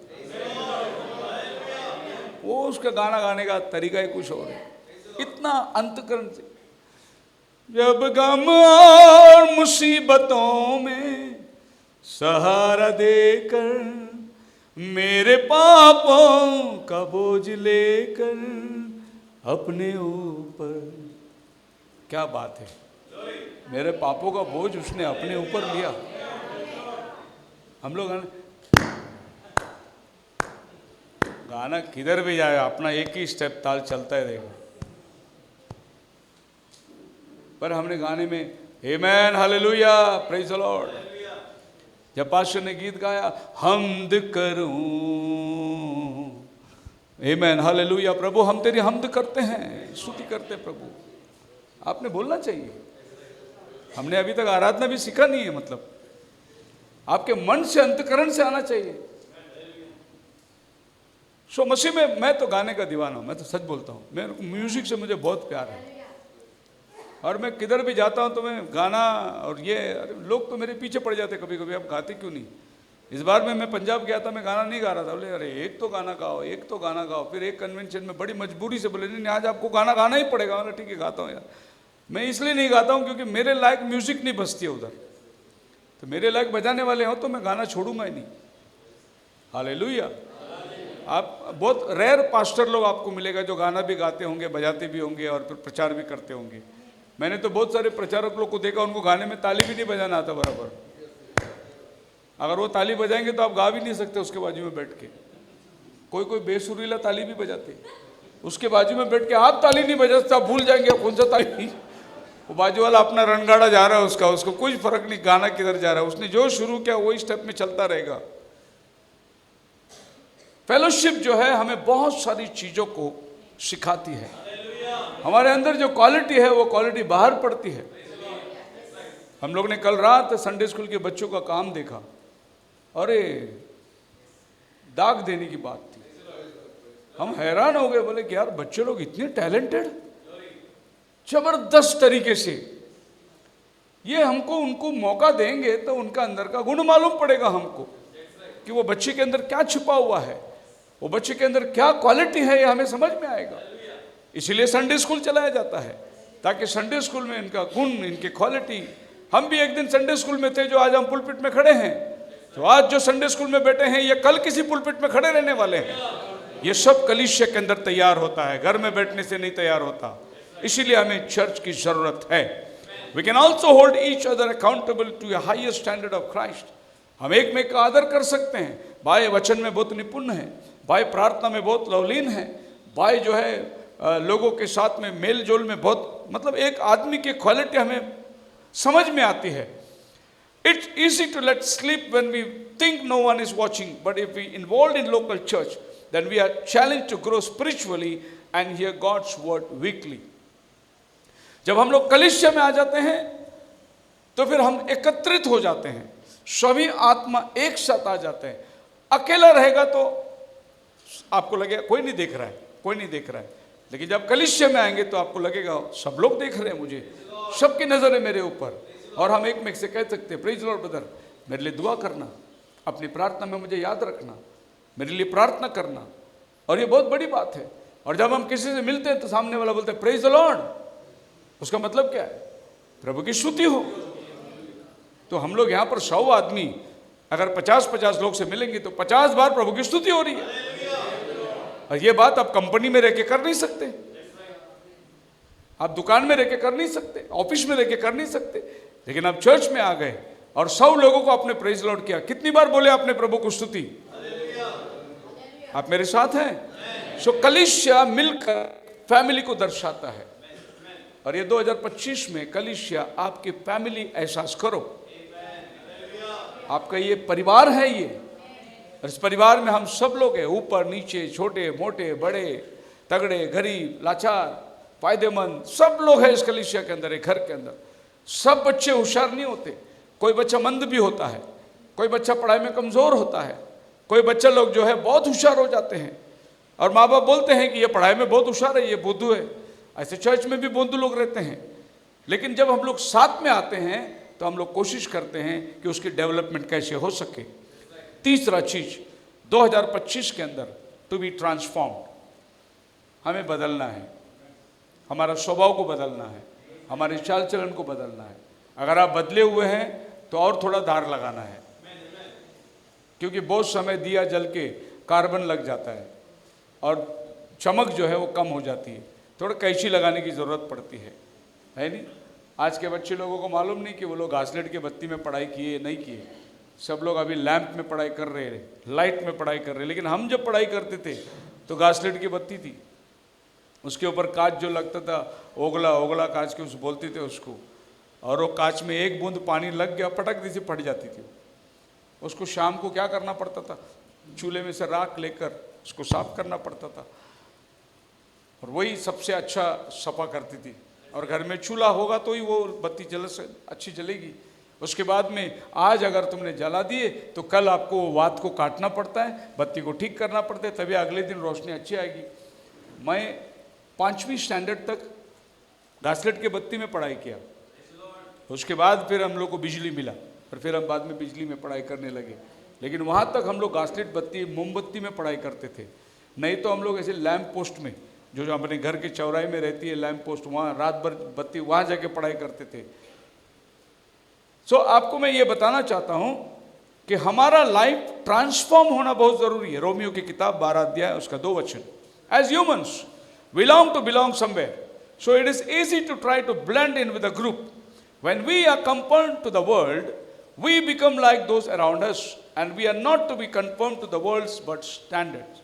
वो उसका गाना गाने का तरीका ही कुछ और है, इतना अंतकरण से। जब गम और मुसीबतों में सहारा देकर, मेरे पापों का बोझ लेकर अपने ऊपर, क्या बात है, मेरे पापों का बोझ उसने अपने ऊपर लिया। हम लोग गाना किधर भी जाए अपना एक ही स्टेप ताल चलता है, देखो। पर हमने गाने में आमेन, हालेलुया, प्रेज द लॉर्ड, जब पास्टर ने गीत गाया, हम्द करूं, आमेन, हालेलुया, प्रभु हम तेरी हम्द करते हैं, स्तुति करते हैं प्रभु। आपने बोलना चाहिए। हमने अभी तक आराधना भी सीखा नहीं है, मतलब आपके मन से, अंतकरण से आना चाहिए। सो मसीह में मैं तो गाने का दीवाना हूँ, मैं तो सच बोलता हूँ। मेरे को म्यूजिक से मुझे बहुत प्यार है, और मैं किधर भी जाता हूँ तो मैं गाना, और ये लोग तो मेरे पीछे पड़ जाते कभी कभी, आप गाते क्यों नहीं। इस बार में मैं पंजाब गया था, मैं गाना नहीं गा रहा था, बोले अरे एक तो गाना गाओ, एक तो गाना गाओ। फिर एक कन्वेंशन में बड़ी मजबूरी से बोले नहीं आज आपको गाना गाना ही पड़ेगा। मैंने ठीक है गाता हूँ यार। मैं इसलिए नहीं गाता हूँ क्योंकि मेरे लायक म्यूजिक नहीं बजती है उधर, तो मेरे लायक बजाने वाले हो तो मैं गाना छोड़ूंगा ही नहीं। हालेलुया। आप बहुत रेयर पास्टर लोग आपको मिलेगा जो गाना भी गाते होंगे, बजाते भी होंगे और फिर प्रचार भी करते होंगे। मैंने तो बहुत सारे प्रचारक लोग को देखा, उनको गाने में ताली भी नहीं बजाना आता बराबर। अगर वो ताली बजाएंगे तो आप गा भी नहीं सकते उसके बाजू में बैठ के। कोई कोई बेसुरीला ताली भी बजाते, उसके बाजू में बैठ के आप ताली नहीं बजा सकते, आप भूल जाएंगे कौन सा ताली। वो बाजू वाला अपना रणगाड़ा जा रहा है उसका, उसको कोई फर्क नहीं गाना किधर जा रहा है, उसने जो शुरू किया वही स्टेप में चलता रहेगा। फेलोशिप जो है हमें बहुत सारी चीजों को सिखाती है। हमारे अंदर जो क्वालिटी है वो क्वालिटी बाहर पड़ती है। हम लोग ने कल रात संडे स्कूल के बच्चों का काम देखा, अरे दाग देने की बात थी। हम हैरान हो गए, बोले कि यार बच्चे लोग इतने टैलेंटेड, जबरदस्त तरीके से। ये हमको उनको मौका देंगे तो उनका अंदर का गुण मालूम पड़ेगा हमको कि वो बच्चे के अंदर क्या छुपा हुआ है, वो बच्चे के अंदर क्या क्वालिटी है, ये हमें समझ में आएगा। इसीलिए संडे स्कूल चलाया जाता है ताकि संडे स्कूल में इनका गुण, इनकी क्वालिटी। हम भी एक दिन संडे स्कूल में थे, जो आज हम पुलपिट में खड़े हैं, तो आज जो संडे स्कूल में बैठे हैं ये कल किसी पुलपिट में खड़े रहने वाले हैं। ये सब कलीसिया के अंदर तैयार होता है, घर में बैठने से नहीं तैयार होता। इसीलिए हमें चर्च की जरूरत है। We can also hold each other accountable to a higher standard of Christ. हम एक में का आदर कर सकते हैं। भाई वचन में बहुत निपुण है, भाई प्रार्थना में बहुत लवलीन है, भाई जो है लोगों के साथ में मेल जोल में बहुत, मतलब एक आदमी की क्वालिटी हमें समझ में आती है। It's easy to let sleep when we think no one is watching, but if we involved in local church, then we are challenged to grow spiritually and hear God's word weekly. जब हम लोग कलीसिया में आ जाते हैं तो फिर हम एकत्रित हो जाते हैं, सभी आत्मा एक साथ आ जाते हैं। अकेला रहेगा तो आपको लगेगा कोई नहीं देख रहा है, कोई नहीं देख रहा है, लेकिन जब कलीसिया में आएंगे तो आपको लगेगा सब लोग देख रहे हैं मुझे, सबकी नजर है मेरे ऊपर। और हम एक में से कह सकते हैं, प्रेज लॉर्ड ब्रदर, मेरे लिए दुआ करना, अपनी प्रार्थना में मुझे याद रखना, मेरे लिए प्रार्थना करना। और ये बहुत बड़ी बात है। और जब हम किसी से मिलते हैं तो सामने वाला बोलते हैं प्रेज द लॉर्ड, उसका मतलब क्या है? प्रभु की स्तुति हो। तो हम लोग यहाँ पर 100 आदमी अगर 50-50 लोग से मिलेंगे तो 50 बार प्रभु की स्तुति हो रही है। और ये बात आप कंपनी में रह के कर नहीं सकते, आप दुकान में रह के कर नहीं सकते, ऑफिस में रह के कर नहीं सकते, लेकिन आप चर्च में आ गए और 100 लोगों को आपने प्रेज लॉर्ड किया। कितनी बार बोले आपने प्रभु को स्तुति? आप मेरे साथ हैं? सो कलीसिया मिलकर फैमिली को दर्शाता है। और ये 2025 में कलीसिया आपकी फैमिली एहसास करो, आपका ये परिवार है ये, और इस परिवार में हम सब लोग हैं, ऊपर नीचे, छोटे मोटे, बड़े तगड़े, गरीब लाचार, फायदेमंद, सब लोग हैं इस कलीसिया के अंदर, एक घर के अंदर। सब बच्चे होशियार नहीं होते, कोई बच्चा मंद भी होता है, कोई बच्चा पढ़ाई में कमज़ोर होता है, कोई बच्चा लोग जो है बहुत होशियार हो जाते हैं और माँ बाप बोलते हैं कि ये पढ़ाई में बहुत होशियार है, ये बुद्धू है। ऐसे चर्च में भी बुद्धू लोग रहते हैं, लेकिन जब हम लोग साथ में आते हैं तो हम लोग कोशिश करते हैं कि उसकी डेवलपमेंट कैसे हो सके। तीसरा चीज 2025 के अंदर, टू बी ट्रांसफॉर्म्ड, हमें बदलना है, हमारा स्वभाव को बदलना है, हमारे चाल चलन को बदलना है। अगर आप बदले हुए हैं तो और थोड़ा धार लगाना है, क्योंकि बहुत समय दिया जल के कार्बन लग जाता है और चमक जो है वो कम हो जाती है, थोड़ा कैंची लगाने की ज़रूरत पड़ती है नहीं? आज के बच्चे लोगों को मालूम नहीं कि वो लोग घासलेट के बत्ती में पढ़ाई किए नहीं किए, सब लोग अभी लैंप में पढ़ाई कर रहे हैं, लाइट में पढ़ाई कर रहे हैं। लेकिन हम जब पढ़ाई करते थे तो घासलेट की बत्ती थी, उसके ऊपर कांच जो लगता था, ओगला ओगला कांच के उस बोलते थे उसको, और वो कांच में एक बूंद पानी लग गया पटक दी से फट जाती थी। उसको शाम को क्या करना पड़ता था, चूल्हे में से राख लेकर उसको साफ करना पड़ता था, और वही सबसे अच्छा सफा करती थी। और घर में चूल्हा होगा तो ही वो बत्ती जल से अच्छी जलेगी। उसके बाद में आज अगर तुमने जला दिए तो कल आपको वात को काटना पड़ता है, बत्ती को ठीक करना पड़ता है, तभी अगले दिन रोशनी अच्छी आएगी। मैं 5वीं स्टैंडर्ड तक घासलेट के बत्ती में पढ़ाई किया, उसके बाद फिर हम लोग को बिजली मिला और फिर हम बाद में बिजली में पढ़ाई करने लगे। लेकिन वहाँ तक हम लोग घासलेट बत्ती, मोमबत्ती में पढ़ाई करते थे, नहीं तो हम लोग ऐसे लैंप पोस्ट में, जो अपने घर के चौराहे में रहती है लैंप पोस्ट, वहाँ रात भर बत्ती, वहाँ जाके पढ़ाई करते थे। सो आपको मैं ये बताना चाहता हूँ कि हमारा लाइफ ट्रांसफॉर्म होना बहुत ज़रूरी है। रोमियो की किताब 12 अध्याय उसका 2 वचन, as humans belong to belong somewhere, so it is easy to try to blend in with a group. When we are compelled to the world, we become like those around us and we are not to be conformed to the world's but standards.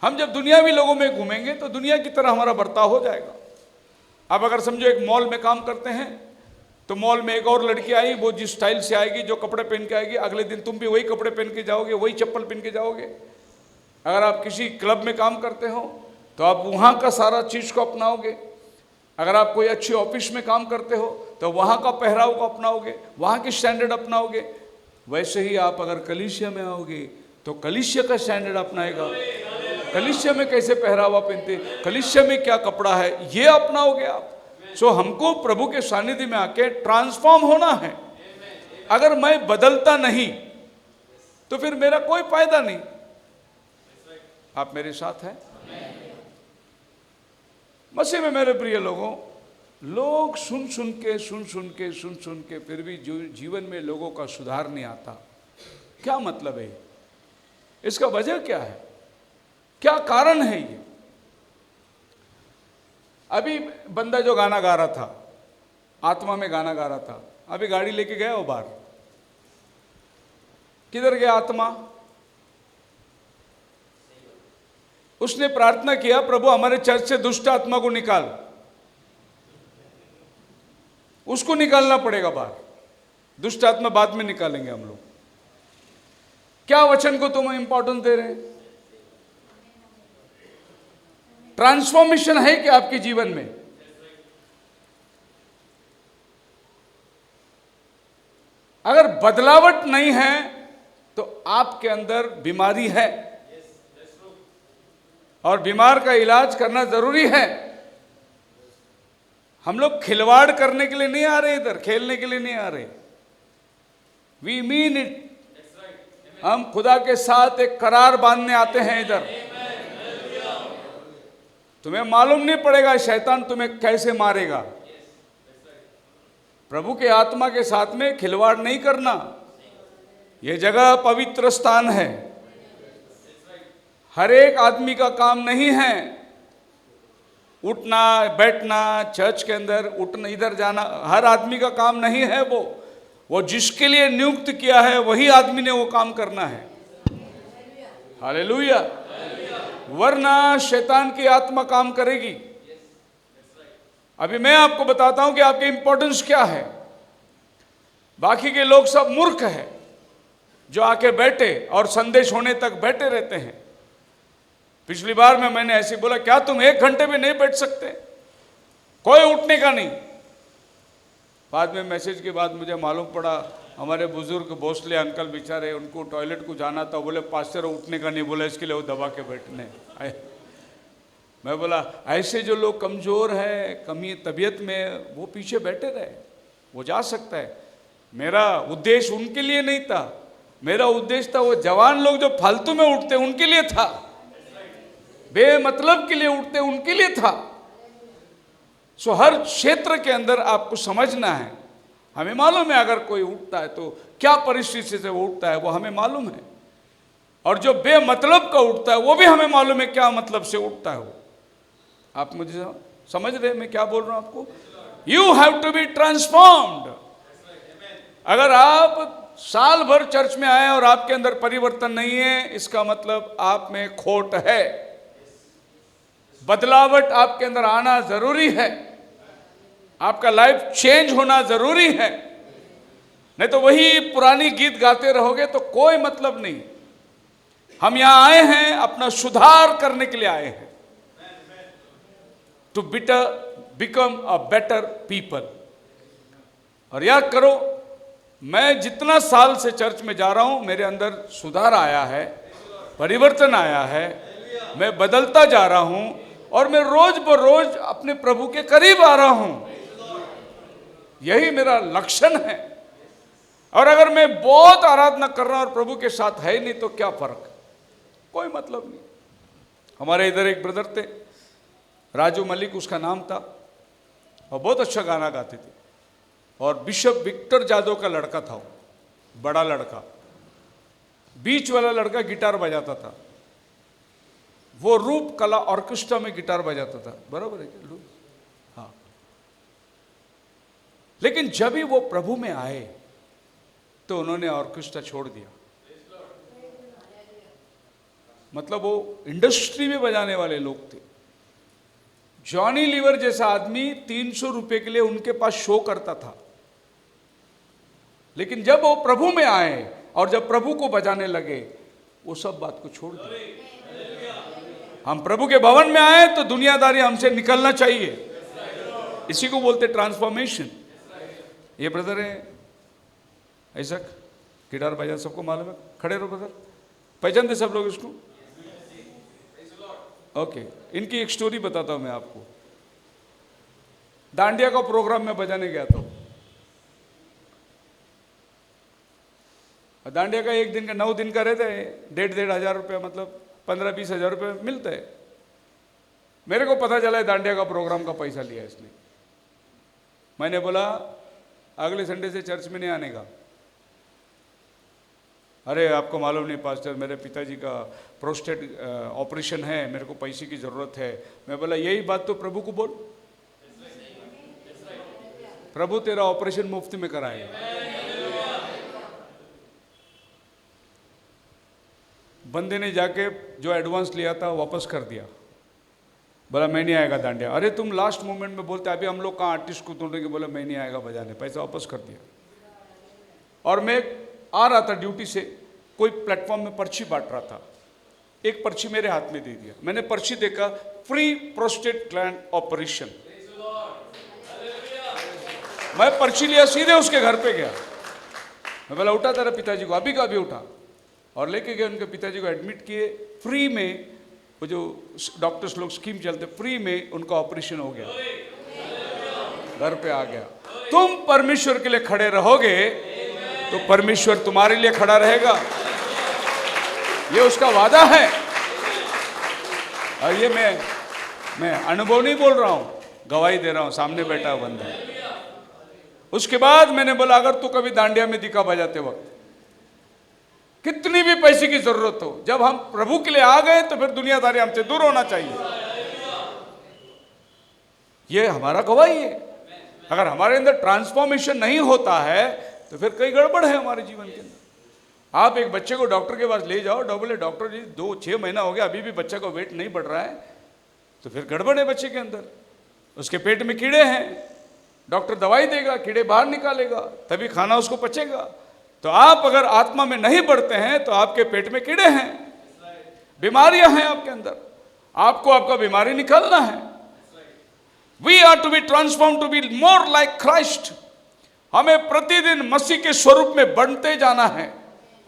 हम जब दुनियावी लोगों में घूमेंगे तो दुनिया की तरह हमारा बर्ताव हो जाएगा। अब अगर समझो एक मॉल में काम करते हैं तो मॉल में एक और लड़की आई, वो जिस स्टाइल से आएगी, जो कपड़े पहन के आएगी, अगले दिन तुम भी वही कपड़े पहन के जाओगे, वही चप्पल पहन के जाओगे। अगर आप किसी क्लब में काम करते हो तो आप वहाँ का सारा चीज़ को अपनाओगे। अगर आप कोई अच्छी ऑफिस में काम करते हो तो वहाँ का पहराव को अपनाओगे, वहाँ की स्टैंडर्ड अपनाओगे। वैसे ही आप अगर कलीसिया में आओगे तो कलीसिया का स्टैंडर्ड अपनाएगा। कलीसिया में कैसे पहरावा पहनते, कलीसिया में क्या कपड़ा है, ये अपनाओगे आप। सो हमको प्रभु के सानिध्य में आके ट्रांसफॉर्म होना है। अगर मैं बदलता नहीं तो फिर मेरा कोई फायदा नहीं। आप मेरे साथ हैं? मसीह में मेरे प्रिय लोगों, लोग सुन सुन के फिर भी जीवन में लोगों का सुधार नहीं आता। क्या मतलब है? इसका वजह क्या है? क्या कारण है ये? अभी बंदा जो गाना गा रहा था, आत्मा में गाना गा रहा था, अभी गाड़ी लेके गया वो बाहर, किधर गया आत्मा? उसने प्रार्थना किया, प्रभु हमारे चर्च से दुष्ट आत्मा को निकाल। उसको निकालना पड़ेगा बाहर, दुष्ट आत्मा बाद में निकालेंगे हम लोग। क्या वचन को तुम इंपॉर्टेंस दे रहे हैं? ट्रांसफॉर्मेशन है क्या आपके जीवन में? अगर बदलावट नहीं है तो आपके अंदर बीमारी है और बीमार का इलाज करना जरूरी है। हम लोग खिलवाड़ करने के लिए नहीं आ रहे, इधर खेलने के लिए नहीं आ रहे। We mean it. हम खुदा के साथ एक करार बांधने आते हैं इधर। तुम्हें मालूम नहीं पड़ेगा शैतान तुम्हें कैसे मारेगा। प्रभु के आत्मा के साथ में खिलवाड़ नहीं करना। यह जगह पवित्र स्थान है। हर एक आदमी का काम नहीं है उठना बैठना, चर्च के अंदर उठना इधर जाना, हर आदमी का काम नहीं है वो जिसके लिए नियुक्त किया है वही आदमी ने वो काम करना है। हालेलुया। वरना शैतान की आत्मा काम करेगी। अभी मैं आपको बताता हूं कि आपकी इंपॉर्टेंस क्या है। बाकी के लोग सब मूर्ख है जो आके बैठे और संदेश होने तक बैठे रहते हैं। पिछली बार में मैंने ऐसे बोला, क्या तुम 1 घंटे में नहीं बैठ सकते? कोई उठने का नहीं। बाद में मैसेज के बाद मुझे मालूम पड़ा हमारे बुजुर्ग भोसले अंकल बेचारे, उनको टॉयलेट को जाना था, बोले पास्टर उठने का नहीं बोला, इसके लिए वो दबा के बैठने आए। मैं बोला ऐसे जो लोग कमज़ोर है, कमी तबीयत में, वो पीछे बैठे रहे, वो जा सकता है। मेरा उद्देश्य उनके लिए नहीं था, मेरा उद्देश्य था वो जवान लोग जो फालतू में उठते उनके लिए था, बेमतलब के लिए उठते उनके लिए था। सो हर क्षेत्र के अंदर आपको समझना है। हमें मालूम है अगर कोई उठता है तो क्या परिस्थिति से वो उठता है, वो हमें मालूम है। और जो बेमतलब का उठता है वो भी हमें मालूम है क्या मतलब से उठता है वो। आप मुझे समझ रहे हैं मैं क्या बोल रहा हूं आपको? You have to be transformed. अगर आप साल भर चर्च में आए और आपके अंदर परिवर्तन नहीं है, इसका मतलब आप में खोट है। बदलावट आपके अंदर आना जरूरी है। आपका लाइफ चेंज होना जरूरी है। नहीं तो वही पुरानी गीत गाते रहोगे तो कोई मतलब नहीं। हम यहां आए हैं अपना सुधार करने के लिए आए हैं, to become a better people. और याद करो, मैं जितना साल से चर्च में जा रहा हूं मेरे अंदर सुधार आया है, परिवर्तन आया है, मैं बदलता जा रहा हूं और मैं रोज बरोज अपने प्रभु के करीब आ रहा हूं। यही मेरा लक्षण है। और अगर मैं बहुत आराधना कर रहा हूं और प्रभु के साथ है नहीं तो क्या फर्क? कोई मतलब नहीं। हमारे इधर एक ब्रदर थे, राजू मलिक उसका नाम था, और बहुत अच्छा गाना गाते थे। और बिशप विक्टर जादव का लड़का था वो, बड़ा लड़का, बीच वाला लड़का गिटार बजाता था। वो रूप कला ऑर्केस्ट्रा में गिटार बजाता था, बराबर है क्या? हाँ। लेकिन जब ही वो प्रभु में आए तो उन्होंने ऑर्केस्ट्रा छोड़ दिया। मतलब वो इंडस्ट्री में बजाने वाले लोग थे। जॉनी लीवर जैसा आदमी 300 रुपए के लिए उनके पास शो करता था, लेकिन जब वो प्रभु में आए और जब प्रभु को बजाने लगे, वो सब बात को छोड़ दिया। हम प्रभु के भवन में आए तो दुनियादारी हमसे निकलना चाहिए। इसी को बोलते ट्रांसफॉर्मेशन। ये ब्रदर है ऐसा गिटार बजा, सबको मालूम है। खड़े रहो ब्रदर, पहचानते सब लोग इसको? ओके, इनकी एक स्टोरी बताता हूं मैं आपको। दांडिया का प्रोग्राम में बजाने गया था। दांडिया का एक दिन का 9 दिन का रहता है, 1,500 हजार रुपया, मतलब 15-20 हजार रुपये मिलता है। मेरे को पता चला है दांडिया का प्रोग्राम का पैसा लिया इसने। मैंने बोला अगले संडे से चर्च में नहीं आने का। अरे आपको मालूम नहीं पास्टर, मेरे पिताजी का प्रोस्टेट ऑपरेशन है, मेरे को पैसे की ज़रूरत है। मैं बोला यही बात तो प्रभु को बोल, प्रभु तेरा ऑपरेशन मुफ्त में कराएगा। बंदे ने जाके जो एडवांस लिया था वापस कर दिया। बोला मैं नहीं आएगा दांडिया। अरे तुम लास्ट मोमेंट में बोलते अभी हम लोग कहाँ आर्टिस्ट को ढूंढेंगे। बोला मैं नहीं आएगा बजाने, पैसा वापस कर दिया। और मैं आ रहा था ड्यूटी से, कोई प्लेटफॉर्म में पर्ची बांट रहा था। एक पर्ची मेरे हाथ में दे दिया। मैंने पर्ची देखा, फ्री प्रोस्टेट ग्लैंड ऑपरेशन। मैं पर्ची लिया, सीधे उसके घर पे गया। मैं बोला उठा तेरे पिताजी को, अभी का अभी उठा, और लेके गए। उनके पिताजी को एडमिट किए फ्री में। वो जो डॉक्टर्स लोग स्कीम चलते, फ्री में उनका ऑपरेशन हो गया, घर पे आ गया। तुम परमेश्वर के लिए खड़े रहोगे तो परमेश्वर तुम्हारे लिए खड़ा रहेगा, ये उसका वादा है। और ये मैं अनुभव नहीं बोल रहा हूं, गवाही दे रहा हूं, सामने बैठा बंदा। उसके बाद मैंने बोला अगर तू कभी दांडिया में दिखा बजाते वक्त, कितनी भी पैसे की जरूरत हो, जब हम प्रभु के लिए आ गए तो फिर दुनियादारी हमसे दूर होना चाहिए। ये हमारा गवाही है। अगर हमारे अंदर ट्रांसफॉर्मेशन नहीं होता है तो फिर कई गड़बड़ है हमारे जीवन के अंदर। आप एक बच्चे को डॉक्टर के पास ले जाओ, बोले डॉक्टर जी 2-6 महीना हो गया, अभी भी बच्चे का वेट नहीं बढ़ रहा है, तो फिर गड़बड़ है बच्चे के अंदर। उसके पेट में कीड़े हैं, डॉक्टर दवाई देगा, कीड़े बाहर निकालेगा, तभी खाना उसको पचेगा। तो आप अगर आत्मा में नहीं बढ़ते हैं तो आपके पेट में कीड़े हैं, बीमारियां हैं आपके अंदर, आपको आपका बीमारी निकालना है। We are to be transform to be more like Christ. हमें प्रतिदिन मसीह के स्वरूप में बनते जाना है।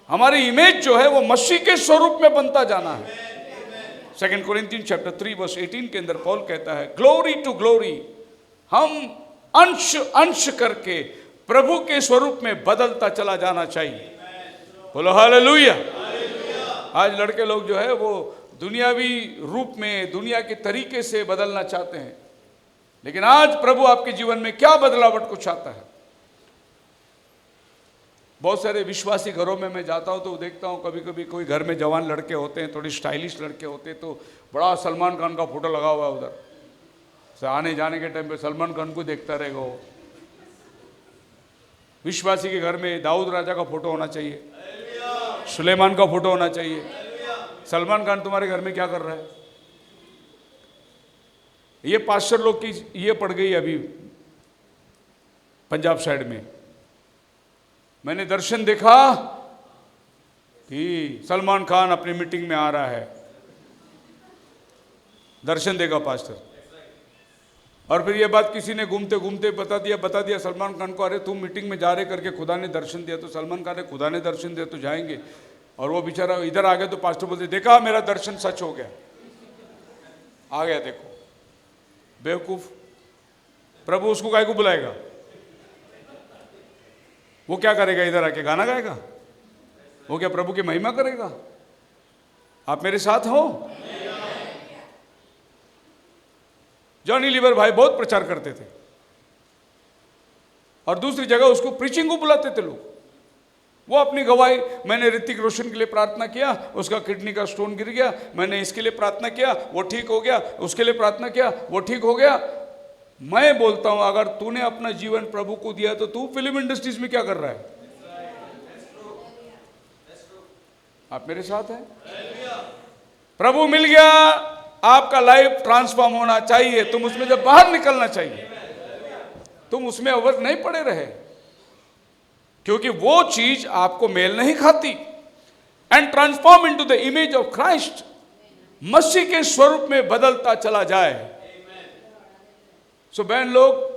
हमारी इमेज जो है वो मसीह के स्वरूप में बनता जाना है। 2 कोरिन्थियंस चैप्टर 3 वर्स 18 के अंदर पौल कहता है ग्लोरी टू ग्लोरी, हम अंश अंश करके प्रभु के स्वरूप में बदलता चला जाना चाहिए। बोलो हालेलुया। आज लड़के लोग जो है वो दुनियावी रूप में, दुनिया के तरीके से बदलना चाहते हैं, लेकिन आज प्रभु आपके जीवन में क्या बदलावट को चाहता है। बहुत सारे विश्वासी घरों में मैं जाता हूँ तो देखता हूँ कभी कभी कोई घर में जवान लड़के होते हैं, थोड़ी स्टाइलिश लड़के होते हैं, तो बड़ा सलमान खान का फोटो लगा हुआ है उधर से, आने जाने के टाइम पे सलमान खान को देखता रहेगा वो। विश्वासी के घर में दाऊद राजा का फोटो होना चाहिए, सुलेमान का फोटो होना चाहिए। सलमान खान तुम्हारे घर में क्या कर रहा है? ये पास्टर लोग की ये पड़ गई अभी पंजाब साइड में। मैंने दर्शन देखा कि सलमान खान अपनी मीटिंग में आ रहा है, दर्शन देगा पास्टर। और फिर ये बात किसी ने घूमते घूमते बता दिया सलमान खान को, अरे तुम मीटिंग में जा रहे करके खुदा ने दर्शन दिया। तो सलमान खान ने खुदा ने दर्शन दिया तो जाएंगे, और वो बेचारा इधर आ गया तो पास्टर बोलते देखा मेरा दर्शन सच हो गया, आ गया देखो। बेवकूफ, प्रभु उसको काय को बुलाएगा? वो क्या करेगा? इधर आके गाना गाएगा? वो क्या प्रभु की महिमा करेगा? आप मेरे साथ हो? जॉनी लीवर भाई बहुत प्रचार करते थे, और दूसरी जगह उसको प्रीचिंग को बुलाते थे लोग। वो अपनी गवाही, मैंने ऋतिक रोशन के लिए प्रार्थना किया, उसका किडनी का स्टोन गिर गया, मैंने इसके लिए प्रार्थना किया, वो ठीक हो गया, उसके लिए प्रार्थना किया, वो ठीक हो गया। मैं बोलता हूं अगर तूने अपना जीवन प्रभु को दिया तो तू फिल्म इंडस्ट्रीज में क्या कर रहा है? आप मेरे साथ हैं? प्रभु मिल गया, आपका लाइफ ट्रांसफॉर्म होना चाहिए। तुम उसमें जब बाहर निकलना चाहिए, तुम उसमें अवध नहीं पड़े रहे, क्योंकि वो चीज आपको मेल नहीं खाती। And transform into the image of Christ, मसीह के स्वरूप में बदलता चला जाए। सो बहन लोग,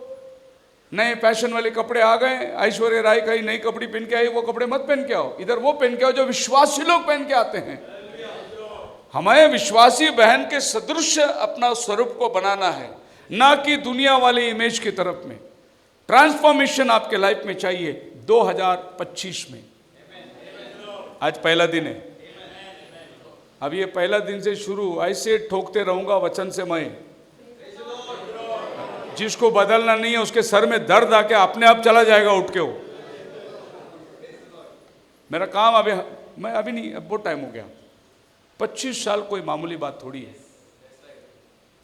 नए फैशन वाले कपड़े आ गए, ऐश्वर्या राय का ही नई कपड़ी पहन के आई, वो कपड़े मत पहन के आओ, इधर वो पहन के आओ जो विश्वासी लोग पहन के आते हैं। हमें विश्वासी बहन के सदृश अपना स्वरूप को बनाना है, ना कि दुनिया वाली इमेज की तरफ में। ट्रांसफॉर्मेशन आपके लाइफ में चाहिए 2025 में। आज पहला दिन है, अब ये पहला दिन से शुरू ऐसे ठोकते रहूंगा वचन से मैं, जिसको बदलना नहीं है उसके सर में दर्द आके अपने आप चला जाएगा उठ के। वो मेरा काम अभी, मैं अभी नहीं, अब बहुत टाइम हो गया। 25 साल कोई मामूली बात थोड़ी है।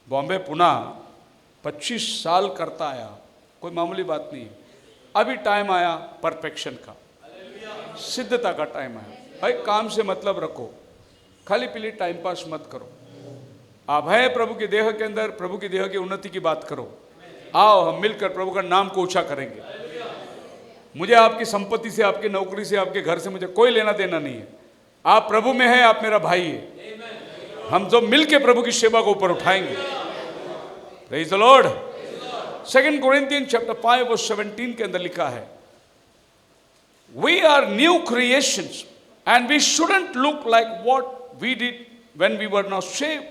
बॉम्बे पुणे 25 साल करता आया, कोई मामूली बात नहीं है। अभी टाइम आया परफेक्शन का, सिद्धता का टाइम आया। भाई काम से मतलब रखो, खाली पीली टाइम पास मत करो। आप है प्रभु के देह के अंदर, प्रभु की देह की उन्नति की बात करो। आओ हम मिलकर प्रभु का नाम को ऊंचा करेंगे। मुझे आपकी संपत्ति से, आपकी नौकरी से, आपके घर से मुझे कोई लेना देना नहीं है। आप प्रभु में हैं, आप मेरा भाई है। हम जो मिलकर प्रभु की सेवा को ऊपर उठाएंगे। Praise the Lord. 2 Corinthians chapter 5 verse 17 के अंदर लिखा है, we are new creations and we shouldn't look like what we did when we were not saved.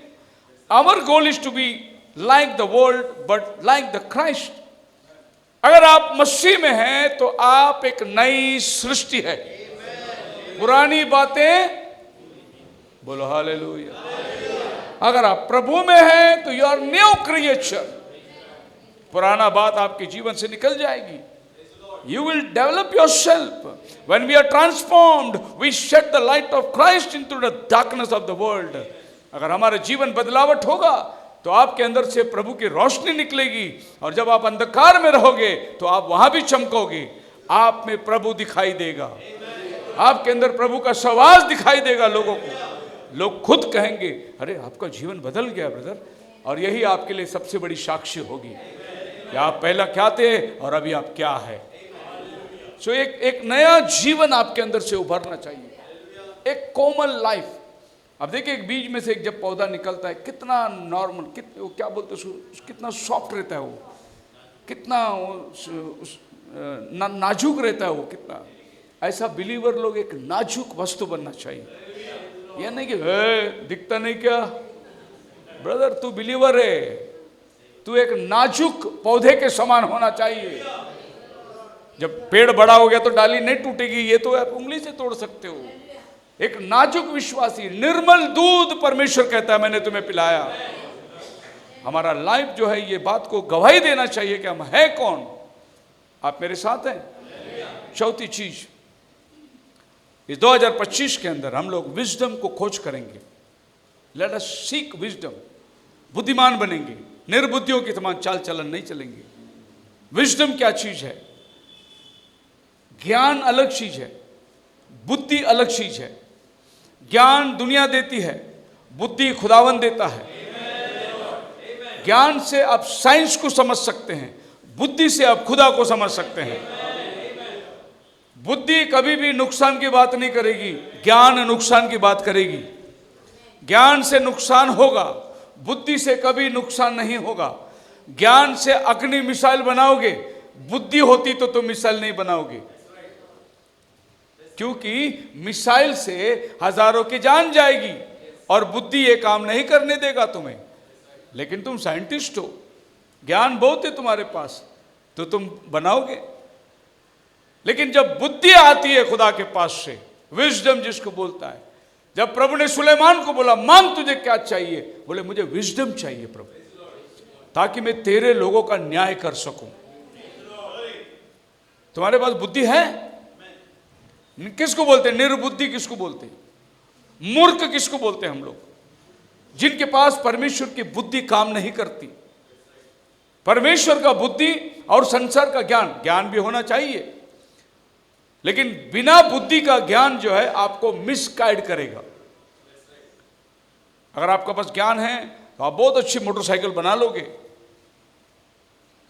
Our goal is to be like the world but like the Christ. अगर आप मसीह में हैं तो आप एक नई सृष्टि है। पुरानी बातें, बोलो हालेलुया। अगर आप प्रभु में हैं तो यू आर न्यू क्रिएचर। पुराना बात आपके जीवन से निकल जाएगी। You will develop yourself. When we are transformed, we shed the light of Christ into the darkness of the world. अगर हमारा जीवन बदलावट होगा तो आपके अंदर से प्रभु की रोशनी निकलेगी, और जब आप अंधकार में रहोगे तो आप वहां भी चमकोगे। आप में प्रभु दिखाई देगा, आपके अंदर प्रभु का सवास दिखाई देगा लोगों को। लोग खुद कहेंगे, अरे आपका जीवन बदल गया ब्रदर। और यही आपके लिए सबसे बड़ी साक्ष्य होगी कि आप पहला क्या थे और अभी आप क्या है। सो एक नया जीवन आपके अंदर से उभरना चाहिए, एक कोमल लाइफ। अब देखिए, एक बीज में से एक जब पौधा निकलता है, कितना नॉर्मल, कितना क्या बोलते हैं, कितना सॉफ्ट रहता है वो, कितना नाजुक रहता है वो, कितना। ऐसा बिलीवर लोग एक नाजुक वस्तु बनना चाहिए। यह नहीं कि दिखता नहीं क्या ब्रदर, तू बिलीवर है, तू एक नाजुक पौधे के समान होना चाहिए। जब पेड़ बड़ा हो गया तो डाली नहीं टूटेगी, ये तो आप उंगली से तोड़ सकते हो। एक नाजुक विश्वासी, निर्मल दूध परमेश्वर कहता है मैंने तुम्हें पिलाया। हमारा लाइफ जो है ये बात को गवाही देना चाहिए कि हम हैं कौन। आप मेरे साथ हैं। चौथी चीज, इस 2025 के अंदर हम लोग विजडम को खोज करेंगे। Let us seek wisdom. बुद्धिमान बनेंगे, निर्बुद्धियों की समान चाल चलन नहीं चलेंगे। विजडम क्या चीज है? ज्ञान अलग चीज है, बुद्धि अलग चीज है। ज्ञान दुनिया देती है, बुद्धि खुदावन देता है। ज्ञान से आप साइंस को समझ सकते हैं, बुद्धि से आप खुदा को समझ सकते हैं। बुद्धि कभी भी नुकसान की बात नहीं करेगी, ज्ञान नुकसान की बात करेगी। ज्ञान से नुकसान होगा, बुद्धि से कभी नुकसान नहीं होगा। ज्ञान से अग्नि मिसाइल बनाओगे, बुद्धि होती तो तुम मिसाइल नहीं बनाओगे, क्योंकि मिसाइल से हजारों की जान जाएगी और बुद्धि ये काम नहीं करने देगा तुम्हें। लेकिन तुम साइंटिस्ट हो, ज्ञान बहुत है तुम्हारे पास, तो तुम बनाओगे। लेकिन जब बुद्धि आती है खुदा के पास से, विजडम जिसको बोलता है, जब प्रभु ने सुलेमान को बोला मांग तुझे क्या चाहिए, बोले मुझे विजडम चाहिए प्रभु, ताकि मैं तेरे लोगों का न्याय कर सकूं। तुम्हारे पास बुद्धि है? किसको बोलते हैं निर्बुद्धि? किसको बोलते हैं मूर्ख? किसको बोलते हैं हम लोग? जिनके पास परमेश्वर की बुद्धि काम नहीं करती। परमेश्वर का बुद्धि और संसार का ज्ञान, ज्ञान भी होना चाहिए, लेकिन बिना बुद्धि का ज्ञान जो है आपको मिसगाइड करेगा। अगर आपके पास ज्ञान है तो आप बहुत अच्छी मोटरसाइकिल बना लोगे,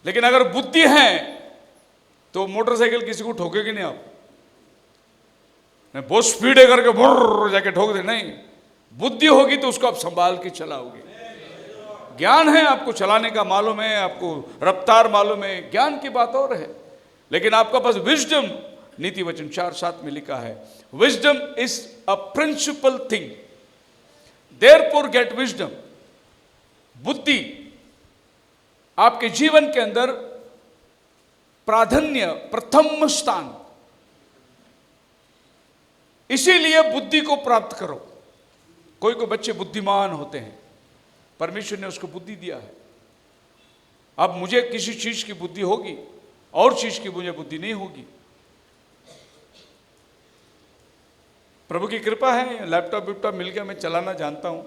लेकिन अगर बुद्धि है तो मोटरसाइकिल किसी को ठोकेगी नहीं। आप नहीं बहुत स्पीड है करके बुर्र जाके ठोक दे, नहीं। बुद्धि होगी तो उसको आप संभाल के चलाओगे। ज्ञान है, आपको चलाने का मालूम है, आपको रफ्तार मालूम है, ज्ञान की बात और है। लेकिन आपका पास विजडम, नीति वचन 4:7 में लिखा है, wisdom is a principal thing, therefore get wisdom. बुद्धि आपके जीवन के अंदर प्राधान्य, प्रथम स्थान, इसीलिए बुद्धि को प्राप्त करो। कोई कोई बच्चे बुद्धिमान होते हैं, परमेश्वर ने उसको बुद्धि दिया है। अब मुझे किसी चीज की बुद्धि होगी और चीज की मुझे बुद्धि नहीं होगी। प्रभु की कृपा है, लैपटॉप मिल गया, मैं चलाना जानता हूं।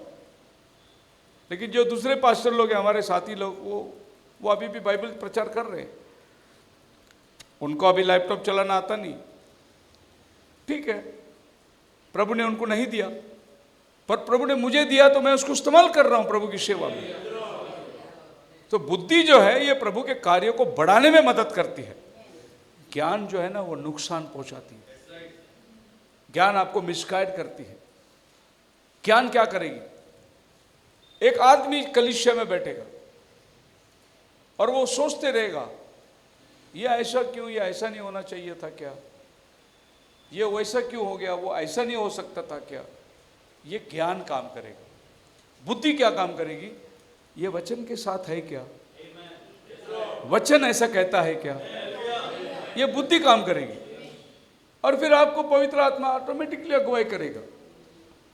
लेकिन जो दूसरे पास्टर लोग हैं, हमारे साथी लोग, वो अभी भी बाइबल प्रचार कर रहे हैं, उनको अभी लैपटॉप चलाना आता नहीं। ठीक है, प्रभु ने उनको नहीं दिया, पर प्रभु ने मुझे दिया तो मैं उसको इस्तेमाल कर रहा हूं प्रभु की सेवा में। तो बुद्धि जो है ये प्रभु के कार्यों को बढ़ाने में मदद करती है। ज्ञान जो है ना वो नुकसान पहुंचाती है। ज्ञान आपको मिसगाइड करती है। ज्ञान क्या करेगी? एक आदमी कलीसिया में बैठेगा और वो सोचते रहेगा, ये ऐसा क्यों, ये ऐसा नहीं होना चाहिए था क्या, ये वैसा क्यों हो गया, वो ऐसा नहीं हो सकता था क्या। ये ज्ञान काम करेगा। बुद्धि क्या काम करेगी? ये वचन के साथ है क्या, वचन ऐसा कहता है क्या, ये बुद्धि काम करेगी। और फिर आपको पवित्र आत्मा ऑटोमेटिकली अगुवाई करेगा।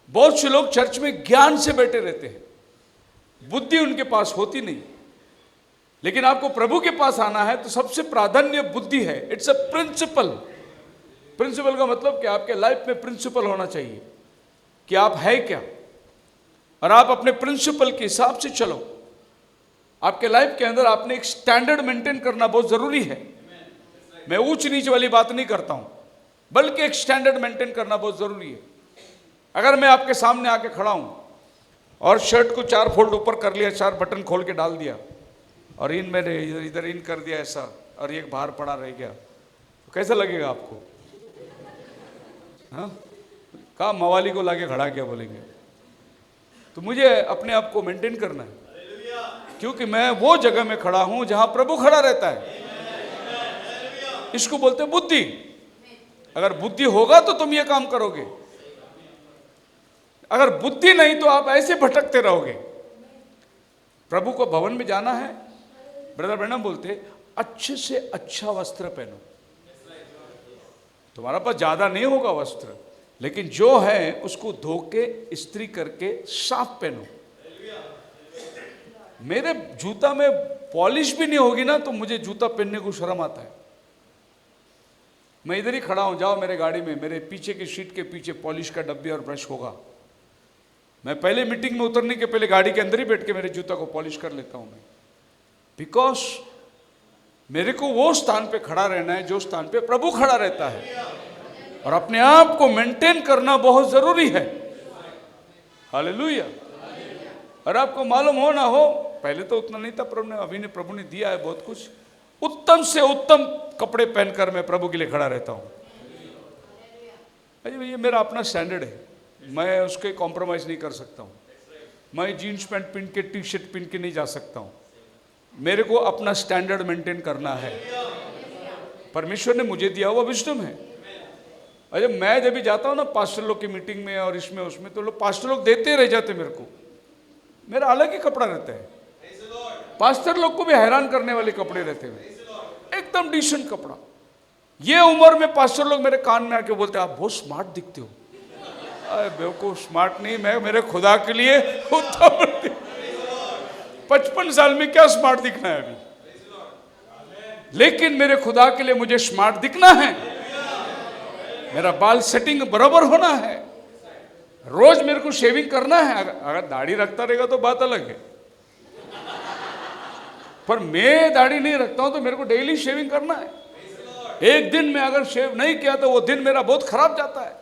बहुत से लोग चर्च में ज्ञान से बैठे रहते हैं, बुद्धि उनके पास होती नहीं। लेकिन आपको प्रभु के पास आना है तो सबसे प्राधान्य बुद्धि है। It's a principal. प्रिंसिपल का मतलब कि आपके लाइफ में प्रिंसिपल होना चाहिए कि आप है क्या, और आप अपने प्रिंसिपल के हिसाब से चलो। आपके लाइफ के अंदर आपने एक स्टैंडर्ड मेंटेन करना बहुत जरूरी है। मैं ऊंच नीच वाली बात नहीं करता हूं, बल्कि एक स्टैंडर्ड मेंटेन करना बहुत जरूरी है। अगर मैं आपके सामने आके खड़ा हूं और शर्ट को 4 फोल्ड ऊपर कर लिया, 4 बटन खोल के डाल दिया, और इन मैंने इधर इन कर दिया ऐसा, और एक बाहर पड़ा रह गया, तो कैसा लगेगा आपको? हाँ, कहा मवाली को लाके खड़ा किया बोलेंगे। तो मुझे अपने आप को मेंटेन करना है, क्योंकि मैं वो जगह में खड़ा हूं जहां प्रभु खड़ा रहता है। इसको बोलते हैं बुद्धि। अगर बुद्धि होगा तो तुम ये काम करोगे, अगर बुद्धि नहीं तो आप ऐसे भटकते रहोगे। प्रभु को भवन में जाना है, ब्रदर ब्रैनम बोलते अच्छे से अच्छा वस्त्र पहनो। तुम्हारा पास ज्यादा नहीं होगा वस्त्र, लेकिन जो है उसको धो के इस्त्री करके साफ पहनो। मेरे जूता में पॉलिश भी नहीं होगी ना तो मुझे जूता पहनने को शर्म आता है। मैं इधर ही खड़ा हूं, जाओ मेरे गाड़ी में, मेरे पीछे की सीट के पीछे पॉलिश का डब्बी और ब्रश होगा। मैं पहले मीटिंग में उतरने के पहले गाड़ी के अंदर ही बैठ के मेरे जूता को पॉलिश कर लेता हूं मैं, बिकॉज मेरे को वो स्थान पे खड़ा रहना है जो स्थान पे प्रभु खड़ा रहता है, और अपने आप को मेंटेन करना बहुत जरूरी है। हालेलुया। और आपको मालूम हो ना हो, पहले तो उतना नहीं था, प्रभु ने दिया है बहुत कुछ। उत्तम से उत्तम कपड़े पहनकर मैं प्रभु के लिए खड़ा रहता हूं। ये मेरा अपना स्टैंडर्ड है, मैं उसके कॉम्प्रोमाइज नहीं कर सकता हूं। मैं जीन्स पैंट पहन के, टी शर्ट पहन के नहीं जा सकता हूं। मेरे को अपना स्टैंडर्ड मेंटेन करना है। परमेश्वर ने मुझे दिया हुआ विजडम है। अरे मैं जब भी जाता हूं ना पास्टर लोग की मीटिंग में और इसमें उसमें, तो लोग पास्टर लोग देते रह जाते मेरे को। मेरा अलग ही कपड़ा रहता है, पास्टर लोग को भी हैरान करने वाले कपड़े रहते हैं, एकदम डिसेंट कपड़ा। ये उम्र में पास्टर लोग मेरे कान में आके बोलते हैं आप बहुत स्मार्ट दिखते हो। अरे बेवकूफ, स्मार्ट नहीं, मैं मेरे खुदा के लिए 55 साल में क्या स्मार्ट दिखना है अभी, लेकिन मेरे खुदा के लिए मुझे स्मार्ट दिखना है। मेरा बाल सेटिंग बराबर होना है, रोज मेरे को शेविंग करना है। अगर दाढ़ी रखता रहेगा तो बात अलग है, पर मैं दाढ़ी नहीं रखता हूं तो मेरे को डेली शेविंग करना है। एक दिन में अगर शेव नहीं किया तो वो दिन मेरा बहुत खराब जाता है।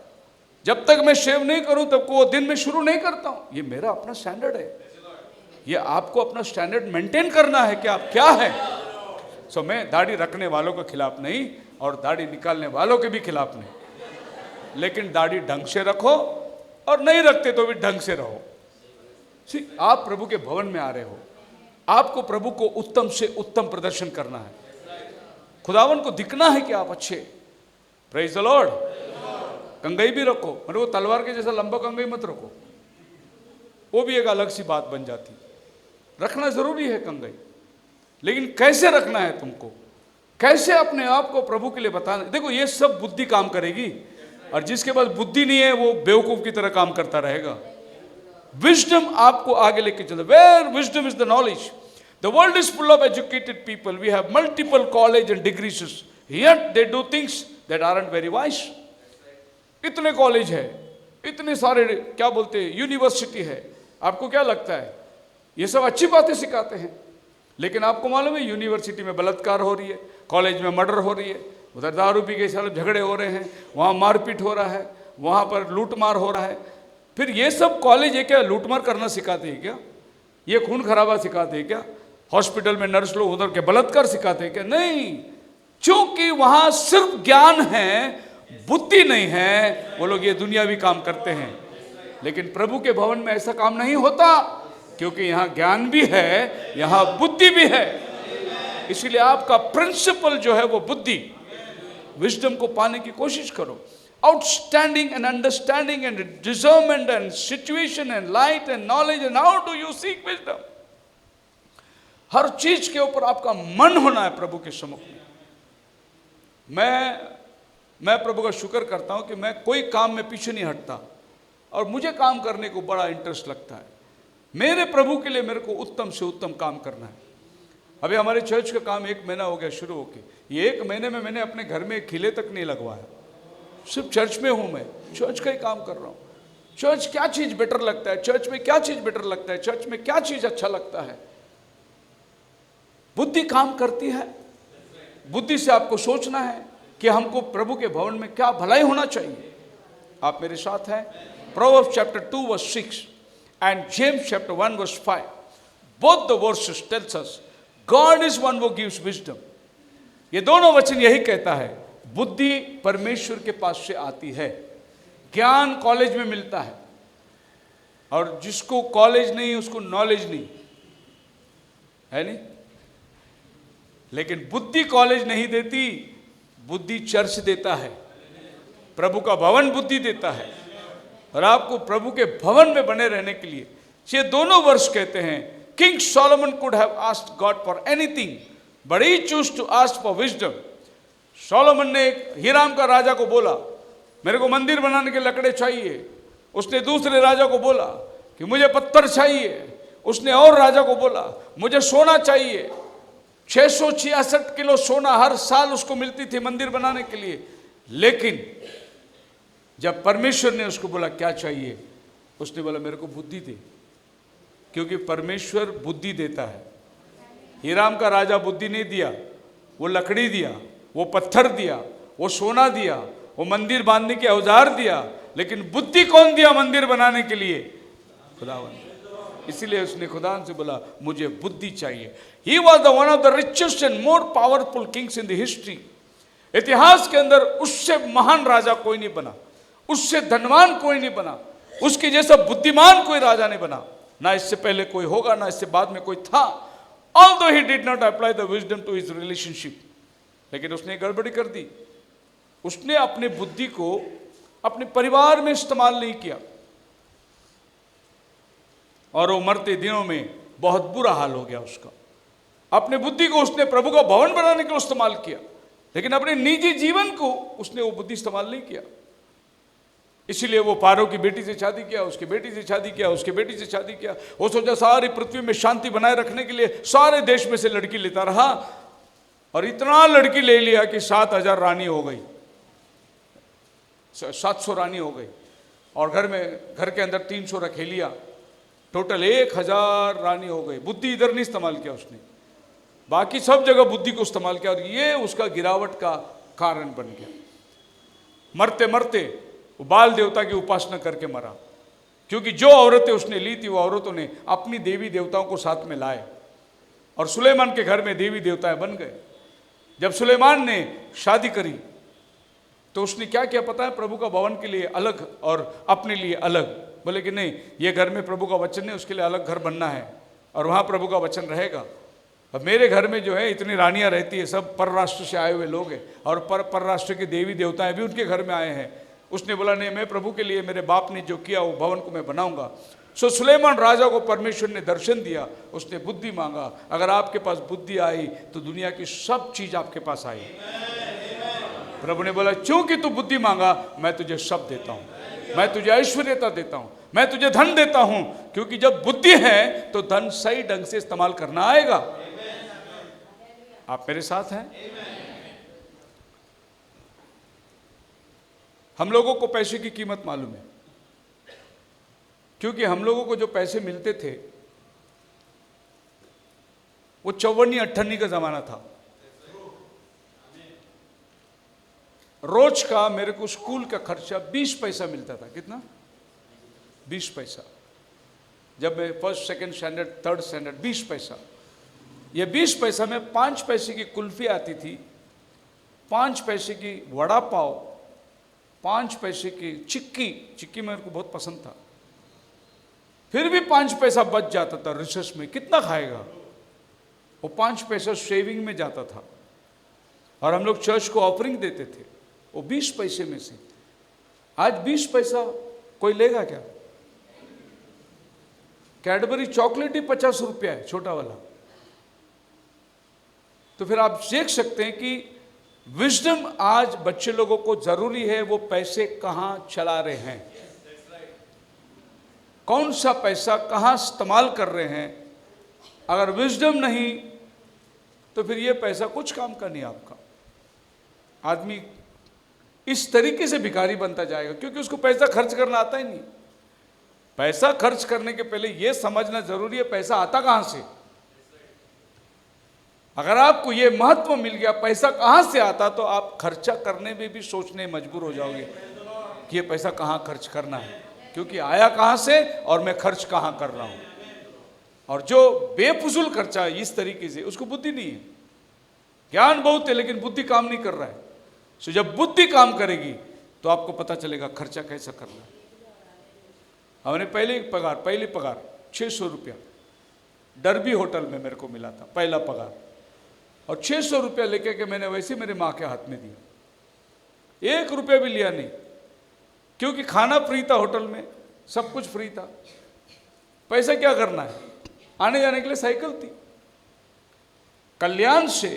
जब तक मैं शेव नहीं करूं तब को वो दिन में शुरू नहीं करता हूं। ये मेरा अपना स्टैंडर्ड है। ये आपको अपना स्टैंडर्ड मेंटेन करना है कि आप क्या है। सो मैं दाढ़ी रखने वालों के खिलाफ नहीं और दाढ़ी निकालने वालों के भी खिलाफ नहीं, लेकिन दाढ़ी ढंग से रखो और नहीं रखते तो भी ढंग से रहो। आप प्रभु के भवन में आ रहे हो, आपको प्रभु को उत्तम से उत्तम प्रदर्शन करना है। खुदावन को दिखना है कि आप अच्छे। Praise the Lord. कंघी भी रखो, मतलब वो तलवार के जैसा लंबा कंघी मत रखो, वो भी एक अलग सी बात बन जाती। रखना जरूरी है कंघी, लेकिन कैसे रखना है तुमको, कैसे अपने आप को प्रभु के लिए बताना। देखो ये सब बुद्धि काम करेगी, और जिसके पास बुद्धि नहीं है वो बेवकूफ की तरह काम करता रहेगा। विजडम आपको आगे लेके चलो। Where wisdom is the knowledge. The world is full of educated people, we have multiple college and degrees, yet they do things that aren't very wise। इतने कॉलेज है, इतने सारे क्या बोलते हैं यूनिवर्सिटी है, आपको क्या लगता है ये सब अच्छी बातें सिखाते हैं? लेकिन आपको मालूम है यूनिवर्सिटी में बलात्कार हो रही है, कॉलेज में मर्डर हो रही है, उधर दारू पी के सारे झगड़े हो रहे हैं, वहाँ मारपीट हो रहा है, वहाँ पर लूटमार हो रहा है। फिर ये सब कॉलेज ये क्या लूटमार करना सिखाते हैं क्या? ये खून खराबा सिखाते हैं क्या? हॉस्पिटल में नर्स लोग उधर के बलात्कार सिखाते हैं क्या? नहीं, क्योंकि वहाँ सिर्फ ज्ञान है, बुद्धि नहीं है, वो लोग ये दुनियावी काम करते हैं। लेकिन प्रभु के भवन में ऐसा काम नहीं होता, क्योंकि यहाँ ज्ञान भी है, यहाँ बुद्धि भी है। इसीलिए आपका प्रिंसिपल जो है वो बुद्धि, विजडम को पाने की कोशिश करो। Outstanding and understanding and discernment and situation and light and knowledge and how do you seek wisdom. हर चीज के ऊपर आपका मन होना है प्रभु के सम्मुख में। मैं प्रभु का शुक्र करता हूं कि मैं कोई काम में पीछे नहीं हटता, और मुझे काम करने को बड़ा इंटरेस्ट लगता है। मेरे प्रभु के लिए मेरे को उत्तम से उत्तम काम करना है। अभी हमारे चर्च का काम 1 महीना हो गया शुरू होके। ये 1 महीने में मैंने अपने घर में खिले तक नहीं लगवाया, सिर्फ चर्च में हूं मैं, चर्च का ही काम कर रहा हूं। चर्च क्या चीज बेटर लगता है, चर्च में क्या चीज बेटर लगता है, चर्च में क्या चीज अच्छा लगता है। बुद्धि काम करती है। बुद्धि से आपको सोचना है कि हमको प्रभु के भवन में क्या भलाई होना चाहिए। आप मेरे साथ हैं? Proverbs chapter 2 verse 6 and James chapter 1 verse 5, both the verses tells us God is one who gives wisdom। ये दोनों वचन यही कहता है, बुद्धि परमेश्वर के पास से आती है, ज्ञान कॉलेज में मिलता है, और जिसको कॉलेज नहीं उसको नॉलेज नहीं है। नहीं, लेकिन बुद्धि कॉलेज नहीं देती, बुद्धि चर्च देता है, प्रभु का भवन बुद्धि देता है। और आपको प्रभु के भवन में बने रहने के लिए ये दोनों वर्ष कहते हैं, king Solomon could have asked God for anything but he choose to ask for wisdom. Solomon ने हीराम का राजा को बोला मेरे को मंदिर बनाने के लकड़े चाहिए, उसने दूसरे राजा को बोला कि मुझे पत्थर चाहिए, उसने और राजा को बोला मुझे सोना चाहिए। 666 किलो सोना हर साल उसको मिलती थी मंदिर बनाने के लिए। लेकिन जब परमेश्वर ने उसको बोला क्या चाहिए, उसने बोला मेरे को बुद्धि दे, क्योंकि परमेश्वर बुद्धि देता है। हीराम का राजा बुद्धि नहीं दिया, वो लकड़ी दिया, वो पत्थर दिया, वो सोना दिया, वो मंदिर बांधने के औजार दिया, लेकिन बुद्धि कौन दिया मंदिर बनाने के लिए? खुदावन। इसीलिए उसने खुदा से बोला मुझे बुद्धि चाहिए। He was the one of the richest and more powerful kings in the history। इतिहास के अंदर उससे महान राजा कोई नहीं बना, उससे धनवान कोई नहीं बना, उसके जैसा बुद्धिमान कोई राजा नहीं बना, ना इससे पहले कोई होगा ना इससे बाद में कोई था। Although he did not apply the wisdom to his relationship, लेकिन उसने गड़बड़ी कर दी। उसने अपनी बुद्धि को अपने परिवार में इस्तेमाल नहीं किया, और वो मरते दिनों में बहुत बुरा हाल हो गया उसका। अपने बुद्धि को उसने प्रभु का भवन बनाने के लिए इस्तेमाल किया, लेकिन अपने निजी जीवन को उसने वो बुद्धि इस्तेमाल नहीं किया। इसीलिए वो पारो की बेटी से शादी किया, उसकी बेटी से शादी किया, उसकी बेटी से शादी किया। वो सोचा सारी पृथ्वी में शांति बनाए रखने के लिए सारे देश में से लड़की लेता रहा, और इतना लड़की ले लिया कि 7000 रानी हो गई, 700 रानी हो गई, और घर के अंदर 300 रखेलियां, टोटल 1000 रानी हो गई। बुद्धि इधर नहीं इस्तेमाल किया उसने, बाकी सब जगह बुद्धि को इस्तेमाल किया, और ये उसका गिरावट का कारण बन गया। मरते मरते वो बाल देवता की उपासना करके मरा, क्योंकि जो औरतें उसने ली थी वो औरतों ने अपनी देवी देवताओं को साथ में लाए और सुलेमान के घर में देवी देवताएं बन गए। जब सुलेमान ने शादी करी तो उसने क्या किया पता है? प्रभु का भवन के लिए अलग और अपने लिए अलग। बोले कि नहीं, ये घर में प्रभु का वचन नहीं, उसके लिए अलग घर बनना है और वहाँ प्रभु का वचन रहेगा। अब मेरे घर में जो है इतनी रानियाँ रहती है, सब परराष्ट्र से आए हुए लोग हैं और परराष्ट्र के देवी देवताएं भी उनके घर में आए हैं। उसने बोला नहीं, मैं प्रभु के लिए मेरे बाप ने जो किया वो भवन को मैं बनाऊंगा। सो सुलेमान राजा को परमेश्वर ने दर्शन दिया, उसने बुद्धि मांगा। अगर आपके पास बुद्धि आई तो दुनिया की सब चीज आपके पास आई। प्रभु ने बोला क्योंकि तू बुद्धि मांगा, मैं तुझे सब देता हूं, मैं तुझे ऐश्वर्यता देता हूं, मैं तुझे धन देता हूं। क्योंकि जब बुद्धि है तो धन सही ढंग से इस्तेमाल करना आएगा। आप मेरे साथ हैं? हम लोगों को पैसे की कीमत मालूम है, क्योंकि हम लोगों को जो पैसे मिलते थे वो 54 का जमाना था। रोज का मेरे को स्कूल का खर्चा 20 पैसा मिलता था। कितना? 20 पैसा। जब मैं first second standard third standard 20 पैसा। ये 20 पैसा में 5 पैसे की कुल्फी आती थी, 5 पैसे की वड़ा पाव, 5 पैसे की चिक्की मेरे को बहुत पसंद था। फिर भी 5 पैसा बच जाता था रिसेस में। कितना खाएगा? वो 5 पैसा सेविंग में जाता था और हम लोग चर्च को ऑफरिंग देते थे वो 20 पैसे में से। आज 20 पैसा कोई लेगा क्या? कैडबरी चॉकलेट ही 50 रुपया है, छोटा वाला। तो फिर आप देख सकते हैं कि विजडम आज बच्चे लोगों को जरूरी है। वो पैसे कहां चला रहे हैं, कौन सा पैसा कहां इस्तेमाल कर रहे हैं। अगर विजडम नहीं तो फिर ये पैसा कुछ काम का नहीं आपका। आदमी इस तरीके से भिखारी बनता जाएगा क्योंकि उसको पैसा खर्च करना आता ही नहीं। पैसा खर्च करने के पहले यह समझना जरूरी है पैसा आता कहां से। अगर आपको ये महत्व मिल गया पैसा कहां से आता, तो आप खर्चा करने में भी सोचने मजबूर हो जाओगे कि ये पैसा कहां खर्च करना है, क्योंकि आया कहां से और मैं खर्च कहां कर रहा हूं। और जो बेफजूल खर्चा है इस तरीके से, उसको बुद्धि नहीं है। ज्ञान बहुत है लेकिन बुद्धि काम नहीं कर रहा है। सो जब बुद्धि काम करेगी तो आपको पता चलेगा खर्चा कैसा करना है। हमने पहली पगार 600 रुपया डरबी होटल में मेरे को मिला था, पहला पगार। और 600 रुपया लेके के मैंने वैसे मेरे माँ के हाथ में दिया। 1 रुपया भी लिया नहीं, क्योंकि खाना फ्री था होटल में, सब कुछ फ्री था। पैसा क्या करना है? आने जाने के लिए साइकिल थी। कल्याण से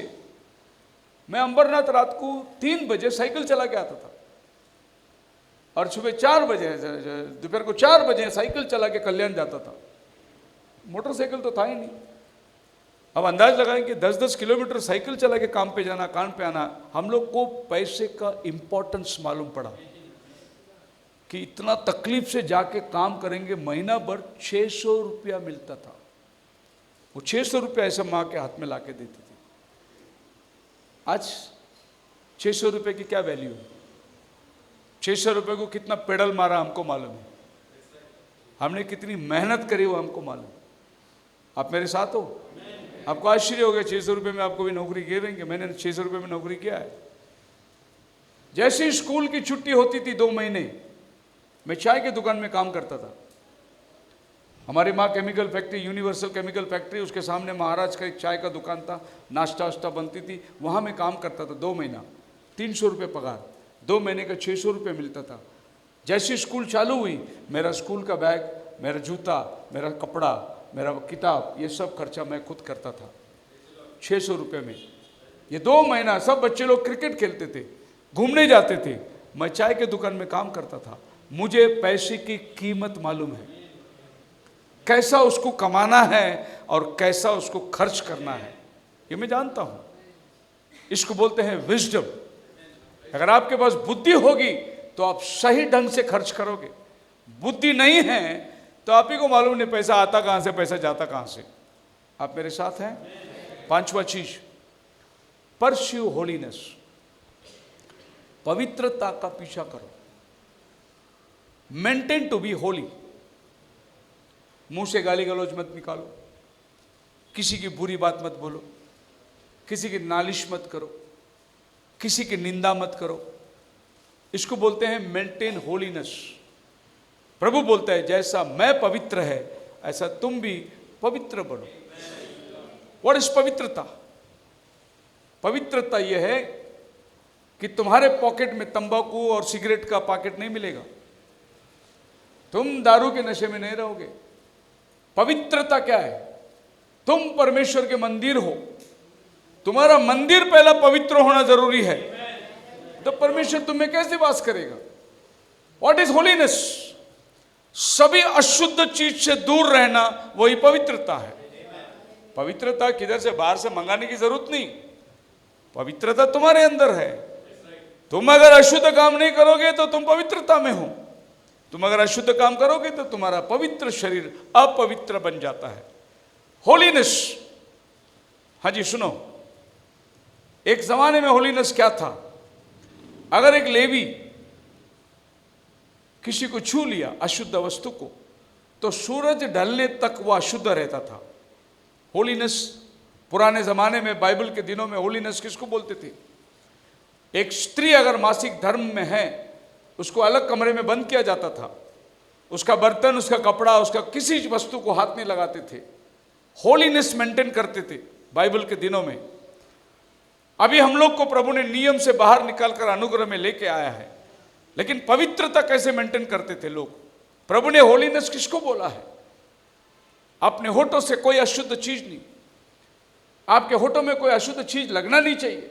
मैं अंबरनाथ रात को 3 बजे साइकिल चला के आता था और सुबह 4 बजे दोपहर को 4 बजे साइकिल चला के कल्याण जाता था। मोटरसाइकिल तो था ही नहीं। अब अंदाज लगाएं कि 10-10 किलोमीटर साइकिल चला के काम पे जाना, काम पे आना। हम लोग को पैसे का इंपॉर्टेंस मालूम पड़ा कि इतना तकलीफ से जाके काम करेंगे। महीना भर 600 रुपया मिलता था। वो 600 रुपया ऐसा माँ के हाथ में ला के देती थी। आज 600 रुपये की क्या वैल्यू है? 600 रुपये को कितना पेडल मारा हमको मालूम है, हमने कितनी मेहनत करी वो हमको मालूम। आप मेरे साथ हो? आपको आश्चर्य हो गया 600 रुपये में आपको भी नौकरी गिरेंगे। मैंने 600 रुपये में नौकरी किया है। जैसे ही स्कूल की छुट्टी होती थी 2 महीने, मैं चाय की दुकान में काम करता था। हमारी माँ chemical factory, universal chemical factory, उसके सामने महाराज का एक चाय का दुकान था, नाश्ता वाश्ता बनती थी, वहाँ मैं काम करता था। 2 महीना 300 रुपये पगार, 2 महीने का 600 रुपये मिलता था। जैसे स्कूल चालू हुई, मेरा स्कूल का बैग, मेरा जूता, मेरा कपड़ा, मेरा किताब, ये सब खर्चा मैं खुद करता था 600 रुपये में। ये 2 महीना सब बच्चे लोग क्रिकेट खेलते थे, घूमने जाते थे, मैं चाय के दुकान में काम करता था। मुझे पैसे की कीमत मालूम है, कैसा उसको कमाना है और कैसा उसको खर्च करना है, ये मैं जानता हूं। इसको बोलते हैं विजडम। अगर आपके पास बुद्धि होगी तो आप सही ढंग से खर्च करोगे। बुद्धि नहीं है तो आप ही को मालूम नहीं पैसा आता कहां से, पैसा जाता कहां से। आप मेरे साथ हैं? 5वां चीज, परस्यू होलीनेस। पवित्रता का पीछा करो, मेंटेन टू बी होली। मुंह से गाली गलौज मत निकालो, किसी की बुरी बात मत बोलो, किसी की नालिश मत करो, किसी की निंदा मत करो। इसको बोलते हैं मेंटेन होलीनेस। प्रभु बोलता है जैसा मैं पवित्र है ऐसा तुम भी पवित्र बनो। व्हाट इज पवित्रता? पवित्रता यह है कि तुम्हारे पॉकेट में तंबाकू और सिगरेट का पैकेट नहीं मिलेगा, तुम दारू के नशे में नहीं रहोगे। पवित्रता क्या है? तुम परमेश्वर के मंदिर हो, तुम्हारा मंदिर पहला पवित्र होना जरूरी है, तो परमेश्वर तुम्हें कैसे वास करेगा? What is holiness? सभी अशुद्ध चीज से दूर रहना वही पवित्रता है। पवित्रता किधर से बाहर से मंगाने की जरूरत नहीं, पवित्रता तुम्हारे अंदर है। तुम अगर अशुद्ध काम नहीं करोगे तो तुम पवित्रता में हो, तुम अगर अशुद्ध काम करोगे तो तुम्हारा पवित्र शरीर अपवित्र बन जाता है। होलीनेस, हाँ जी सुनो, एक जमाने में होलीनेस क्या था? अगर एक लेवी किसी को छू लिया अशुद्ध वस्तु को, तो सूरज ढलने तक वह अशुद्ध रहता था। होलीनेस पुराने जमाने में, बाइबल के दिनों में होलीनेस किसको बोलते थे? एक स्त्री अगर मासिक धर्म में है, उसको अलग कमरे में बंद किया जाता था, उसका बर्तन, उसका कपड़ा, उसका किसी वस्तु को हाथ नहीं लगाते थे। होलीनेस मेंटेन करते थे बाइबल के दिनों में। अभी हम लोग को प्रभु ने नियम से बाहर निकालकर अनुग्रह में लेके आया है, लेकिन पवित्रता कैसे मेंटेन करते थे लोग? प्रभु ने होलीनेस किसको बोला है? अपने होठों से कोई अशुद्ध चीज नहीं, आपके होठों में कोई अशुद्ध चीज लगना नहीं चाहिए।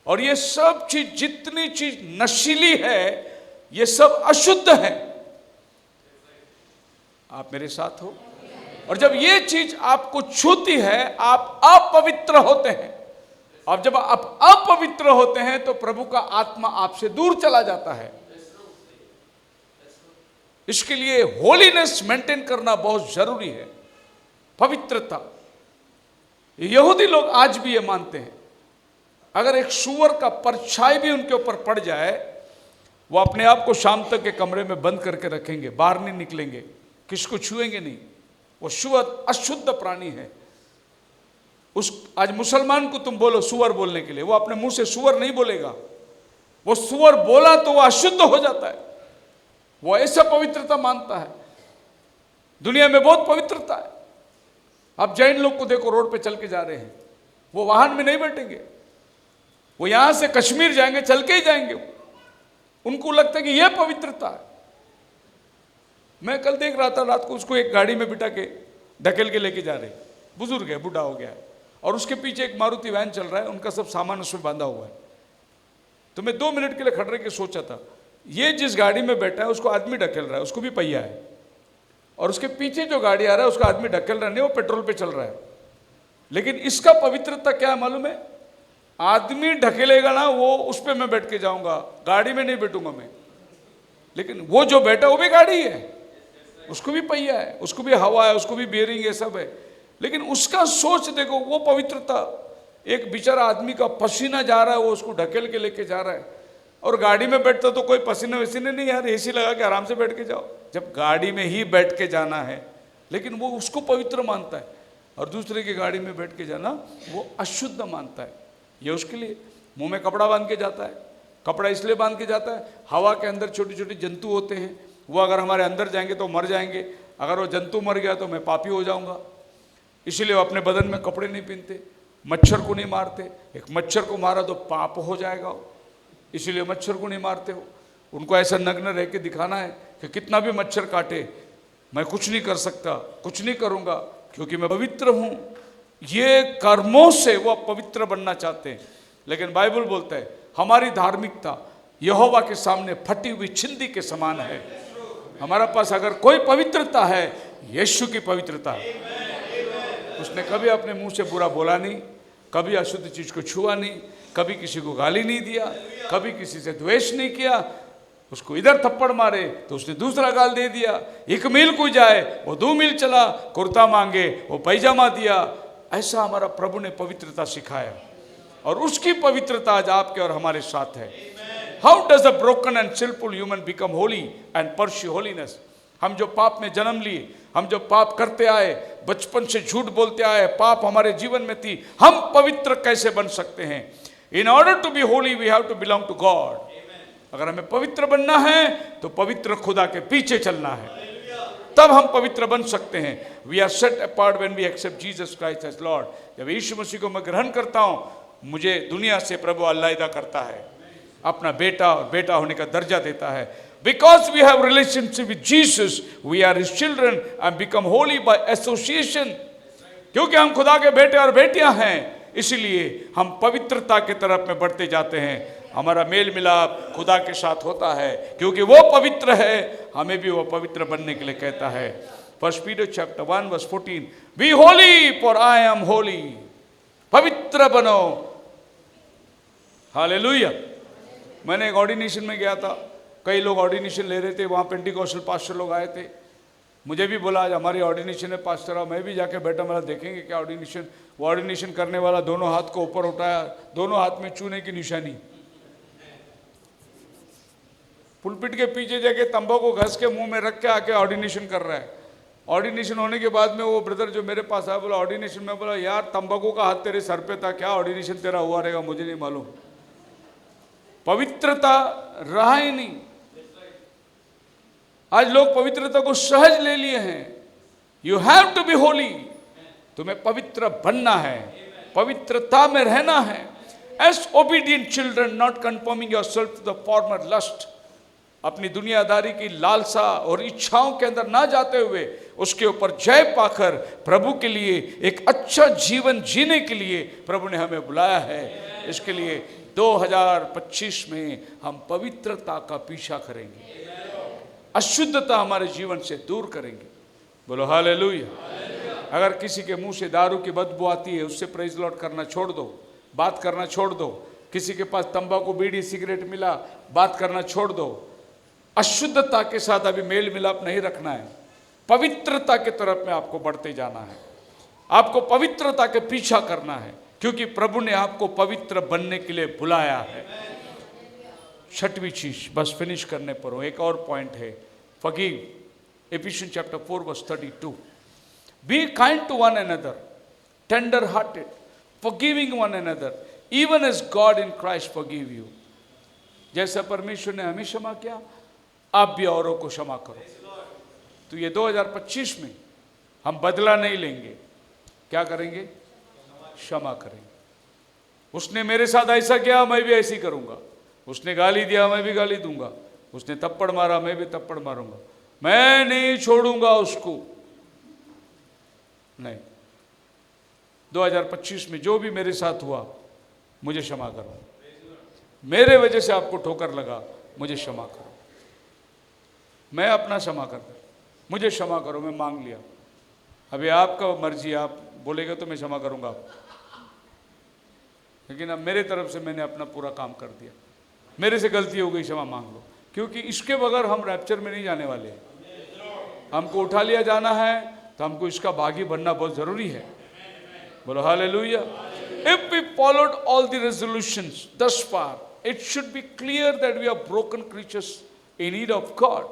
और ये सब चीज, जितनी चीज नशीली है, ये सब अशुद्ध है। आप मेरे साथ हो? और जब ये चीज आपको छूती है, आप अपवित्र होते हैं। और जब आप अपवित्र होते हैं तो प्रभु का आत्मा आपसे दूर चला जाता है। इसके लिए होलीनेस मेंटेन करना बहुत जरूरी है, पवित्रता। यहूदी लोग आज भी ये मानते हैं, अगर एक सूअर का परछाई भी उनके ऊपर पड़ जाए, वो अपने आप को शाम तक के कमरे में बंद करके रखेंगे, बाहर नहीं निकलेंगे, किसको छुएंगे नहीं। वो सूअर अशुद्ध प्राणी है। आज मुसलमान को तुम बोलो सूअर बोलने के लिए, वो अपने मुंह से सूअर नहीं बोलेगा। वो सूअर बोला तो वो अशुद्ध हो जाता है। वो ऐसा पवित्रता मानता है। दुनिया में बहुत पवित्रता है। आप जैन लोग को देखो, रोड पे चल के जा रहे हैं, वो वाहन में नहीं बैठेंगे, वो यहां से कश्मीर जाएंगे, चल के ही जाएंगे। उनको लगता है कि यह पवित्रता है। मैं कल देख रहा था रात को, उसको एक गाड़ी में बिठा के ढकेल के लेके जा रहे, बुजुर्ग है, बूढ़ा हो गया है, और उसके पीछे एक मारुति वैन चल रहा है, उनका सब सामान उसमें बांधा हुआ है। तो मैं 2 मिनट के लिए खड़े के सोचा था, ये जिस गाड़ी में बैठा है उसको आदमी ढकेल रहा है, उसको भी पहिया है, और उसके पीछे जो गाड़ी आ रहा है उसका आदमी ढकेल रहा नहीं, वो पेट्रोल पे चल रहा है। लेकिन इसका पवित्रता क्या है मालूम है? आदमी ढकेलेगा ना, वो उस पर मैं बैठ के जाऊंगा, गाड़ी में नहीं बैठूंगा मैं। लेकिन वो जो बैठा वो भी गाड़ी है, उसको भी पहिया है, उसको भी हवा है, उसको भी बेयरिंग है, सब है। लेकिन उसका सोच देखो, वो पवित्रता। एक बेचारा आदमी का पसीना जा रहा है, वो उसको ढकेल के लेके जा रहा है। और गाड़ी में बैठता तो कोई पसीने वसीने नहीं, यार एसी लगा के आराम से बैठ के जाओ, जब गाड़ी में ही बैठ के जाना है। लेकिन वो उसको पवित्र मानता है, और दूसरे की गाड़ी में बैठ के जाना वो अशुद्ध मानता है। ये उसके लिए मुंह में कपड़ा बांध के जाता है। कपड़ा इसलिए बांध के जाता है, हवा के अंदर छोटे छोटे जंतु होते हैं, वो अगर हमारे अंदर जाएंगे तो मर जाएंगे। अगर वो जंतु मर गया तो मैं पापी हो जाऊंगा। इसीलिए वो अपने बदन में कपड़े नहीं पहनते, मच्छर को नहीं मारते। एक मच्छर को मारा तो पाप हो जाएगा, इसीलिए मच्छर को नहीं मारते हो। उनको ऐसा नग्न रह के दिखाना है कि कितना भी मच्छर काटे मैं कुछ नहीं कर सकता, कुछ नहीं करूँगा, क्योंकि मैं पवित्र हूँ। ये कर्मों से वो पवित्र बनना चाहते हैं। लेकिन बाइबल बोलता है हमारी धार्मिकता यहोवा के सामने फटी हुई छिंदी के समान है। हमारा पास अगर कोई पवित्रता है, यीशु की पवित्रता है। उसने कभी अपने मुंह से बुरा बोला नहीं, कभी अशुद्ध चीज को छुआ नहीं, कभी किसी को गाली नहीं दिया, कभी किसी से द्वेष नहीं किया। उसको इधर थप्पड़ मारे तो उसने दूसरा गाल दे दिया। 1 मील को जाए वो 2 मील चला, कुर्ता मांगे वो पैजामा दिया। ऐसा हमारा प्रभु ने पवित्रता सिखाया, और उसकी पवित्रता आज आपके और हमारे साथ है। How does a broken and sinful human become Holi and pursue holiness? हम जो पाप में जन्म लिए, हम जो पाप करते आए, बचपन से झूठ बोलते आए, पाप हमारे जीवन में थी, हम पवित्र कैसे बन सकते हैं? In order to be holy we have to belong to God. अगर हमें पवित्र बनना है तो पवित्र खुदा के पीछे चलना है, तब हम पवित्र बन सकते हैं। We are set apart when we accept Jesus Christ as Lord. जब यीशु मसीह को मैं ग्रहण करता हूं, मुझे दुनिया से प्रभु अलग करता है, अपना बेटा और बेटा होने का दर्जा देता है। Because we have relationship with Jesus, we are His children and become holy by association. क्योंकि हम खुदा के बेटे और बेटियां हैं, इसलिए हम पवित्रता की तरफ में बढ़ते जाते हैं। हमारा मेल मिलाप खुदा के साथ होता है, क्योंकि वो पवित्र है, हमें भी वो पवित्र बनने के लिए कहता है। 1 Peter chapter 1 verse 14, Be holy for I am holy. पवित्र बनो। हालेलुया। मैंने एक ऑर्डिनेशन में गया था, कई लोग ऑर्डिनेशन ले रहे थे, वहाँ पेंटिकॉस्टल पास्टर लोग आए थे। मुझे भी बोला आज हमारी ऑर्डिनेशन है पास्टर आओ। मैं भी जाके बैठा, मेरा देखेंगे क्या ऑर्डिनेशन। वो ऑर्डिनेशन करने वाला दोनों हाथ को ऊपर उठाया, दोनों हाथ में चूने की निशानी, पुलपिट के पीछे जाके तंबाकू घस के मुंह में रख के आके ऑर्डिनेशन कर रहा है। ऑर्डिनेशन होने के बाद में वो ब्रदर जो मेरे पास आया बोला ऑर्डिनेशन में, बोला यार तंबाकू का हाथ तेरे सर पे था, क्या ऑर्डिनेशन तेरा हुआ रहेगा मुझे नहीं मालूम। पवित्रता रहा ही नहीं। आज लोग पवित्रता को सहज ले लिए हैं। You have to be holy. तुम्हें पवित्र बनना है, पवित्रता में रहना है। As obedient children not conforming yourself to the former lust. अपनी दुनियादारी की लालसा और इच्छाओं के अंदर ना जाते हुए उसके ऊपर जय पाकर प्रभु के लिए एक अच्छा जीवन जीने के लिए प्रभु ने हमें बुलाया है। इसके लिए 2025 में हम पवित्रता का पीछा करेंगे, अशुद्धता हमारे जीवन से दूर करेंगे। बोलो हालेलुया। अगर किसी के मुंह से दारू की बदबू आती है, उससे प्रेज लॉर्ड करना छोड़ दो, बात करना छोड़ दो। किसी के पास तंबाकू बीड़ी सिगरेट मिला, बात करना छोड़ दो। अशुद्धता के साथ अभी मेल मिलाप नहीं रखना है। पवित्रता की तरफ में आपको बढ़ते जाना है, आपको पवित्रता के पीछा करना है, क्योंकि प्रभु ने आपको पवित्र बनने के लिए बुलाया है। छठवीं चीज, बस फिनिश करने पर हूं, एक और पॉइंट है, forgive. Ephesians chapter 4 verse 32, be kind to one another, tender hearted, forgiving one another, even as God in Christ forgive you. जैसा परमेश्वर ने हमें क्षमा किया, आप भी औरों को क्षमा करो। तो ये 2025 में हम बदला नहीं लेंगे, क्या करेंगे? क्षमा करेंगे। उसने मेरे साथ ऐसा किया, मैं भी ऐसे ही करूंगा। उसने गाली दिया, मैं भी गाली दूंगा। उसने थप्पड़ मारा, मैं भी थप्पड़ मारूंगा। मैं नहीं छोड़ूंगा उसको, नहीं। 2025 में जो भी मेरे साथ हुआ, मुझे क्षमा करो। मेरे वजह से आपको ठोकर लगा, मुझे क्षमा करो। मैं अपना क्षमा कर दूं, मुझे क्षमा करो, मैं मांग लिया। अभी आपका मर्जी, आप बोलेगा तो मैं क्षमा करूंगा आप, लेकिन अब मेरे तरफ से मैंने अपना पूरा काम कर दिया। मेरे से गलती हो गई, क्षमा मांग लो, क्योंकि इसके बगैर हम रैप्चर में नहीं जाने वाले हैं। हमको उठा लिया जाना है तो हमको इसका भागी बनना बहुत जरूरी है। बोलो hallelujah. If we followed all the resolutions thus far, it should be clear that we are broken creatures in need of God.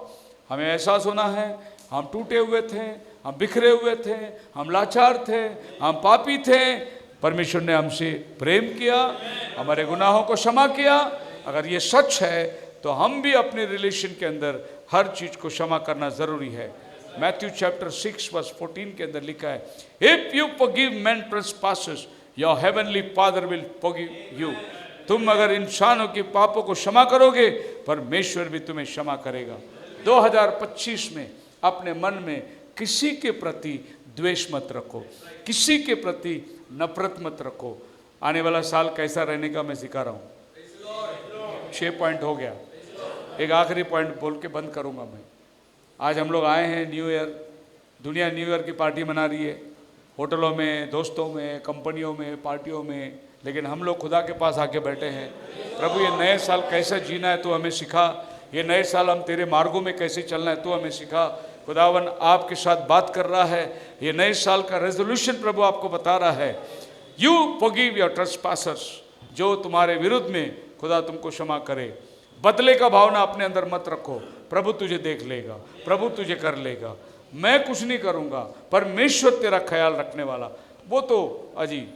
हमें एहसास होना है हम टूटे हुए थे, हम बिखरे हुए थे, हम लाचार थे, हम पापी थे। परमेश्वर ने हमसे प्रेम किया, हमारे गुनाहों को क्षमा किया। अगर ये सच है तो हम भी अपने रिलेशन के अंदर हर चीज को क्षमा करना जरूरी है। मैथ्यू चैप्टर 6 वर्स 14 के अंदर लिखा है, if you forgive men trespasses, your heavenly father will forgive you. तुम अगर इंसानों के पापों को क्षमा करोगे, परमेश्वर भी तुम्हें क्षमा करेगा। 2025 में अपने मन में किसी के प्रति द्वेष मत रखो, किसी के प्रति नफरत मत रखो। आने वाला साल कैसा रहने का मैं सिखा रहा हूँ। 6 पॉइंट हो गया, एक आखिरी पॉइंट बोल के बंद करूँगा मैं। आज हम लोग आए हैं न्यू ईयर, दुनिया न्यू ईयर की पार्टी मना रही है, होटलों में, दोस्तों में, कंपनियों में, पार्टियों में, लेकिन हम लोग खुदा के पास आके बैठे हैं। प्रभु ये नए साल कैसे जीना है तो हमें सिखा, ये नए साल हम तेरे मार्गों में कैसे चलना है तो हमें सिखा। खुदावन आपके साथ बात कर रहा है, ये नए साल का रेजोल्यूशन प्रभु आपको बता रहा है। यू फॉरगिव योर ट्रेसपासर्स, जो तुम्हारे विरुद्ध में खुदा तुमको क्षमा करे। बदले का भावना अपने अंदर मत रखो। प्रभु तुझे देख लेगा, प्रभु तुझे कर लेगा, मैं कुछ नहीं करूंगा, परमेश्वर तेरा ख्याल रखने वाला। वो तो अजी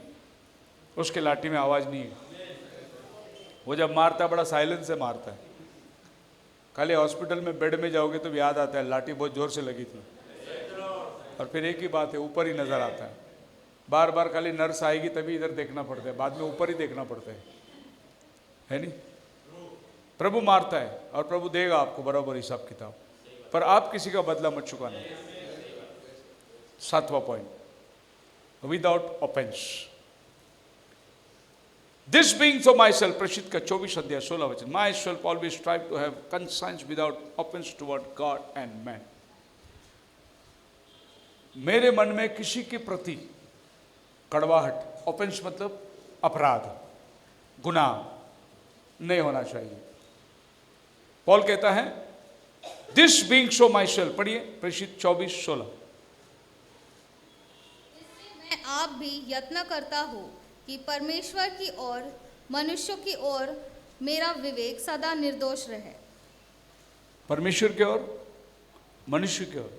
उसके लाठी में आवाज नहीं है। वो जब मारता है बड़ा साइलेंस से मारता है। खाली हॉस्पिटल में बेड में जाओगे तो याद आता है लाठी बहुत जोर से लगी थी। और फिर एक ही बात है, ऊपर ही नजर आता है। बार बार खाली नर्स आएगी तभी इधर देखना पड़ता है, बाद में ऊपर ही देखना पड़ता है नहीं? प्रभु मारता है और प्रभु देगा आपको बराबर हिसाब किताब, पर आप किसी का बदला मत चुकाना। 7वां point, without offence. This being for myself, प्रसिद्ध का 24 अध्याय 16 वचन, myself always strive to have conscience without offence toward God and man. मेरे मन में किसी के प्रति कड़वाहट, ऑफेंस मतलब अपराध, गुनाह नहीं होना चाहिए। पॉल कहता है this being so my self, पढ़िए प्रसिद्ध 24:16। मैं आप भी यत्न करता हूँ कि परमेश्वर की ओर मनुष्यों की ओर मेरा विवेक सदा निर्दोष रहे। परमेश्वर की ओर मनुष्य की ओर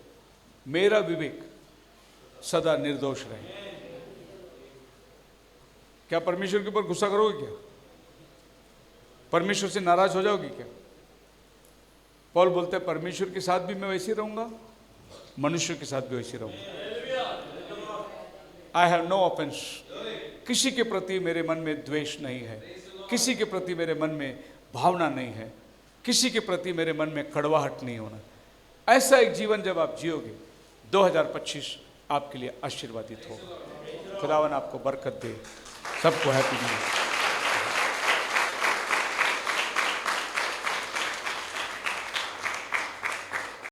मेरा विवेक सदा निर्दोष रहे। क्या परमेश्वर के ऊपर गुस्सा करोगे? क्या परमेश्वर से नाराज हो जाओगे? क्या पॉल बोलते हैं परमेश्वर के साथ भी मैं वैसे ही रहूंगा, मनुष्य के साथ भी वैसे रहूंगा। I have no offence. किसी के प्रति मेरे मन में द्वेष नहीं है, किसी के प्रति मेरे मन में भावना नहीं है, किसी के प्रति मेरे मन में कड़वाहट नहीं होना। ऐसा एक जीवन जब आप जियोगे 2025 आपके लिए आशीर्वादित होगा। खुदावन आपको बरकत दे। सबको हैप्पी न्यू ईयर।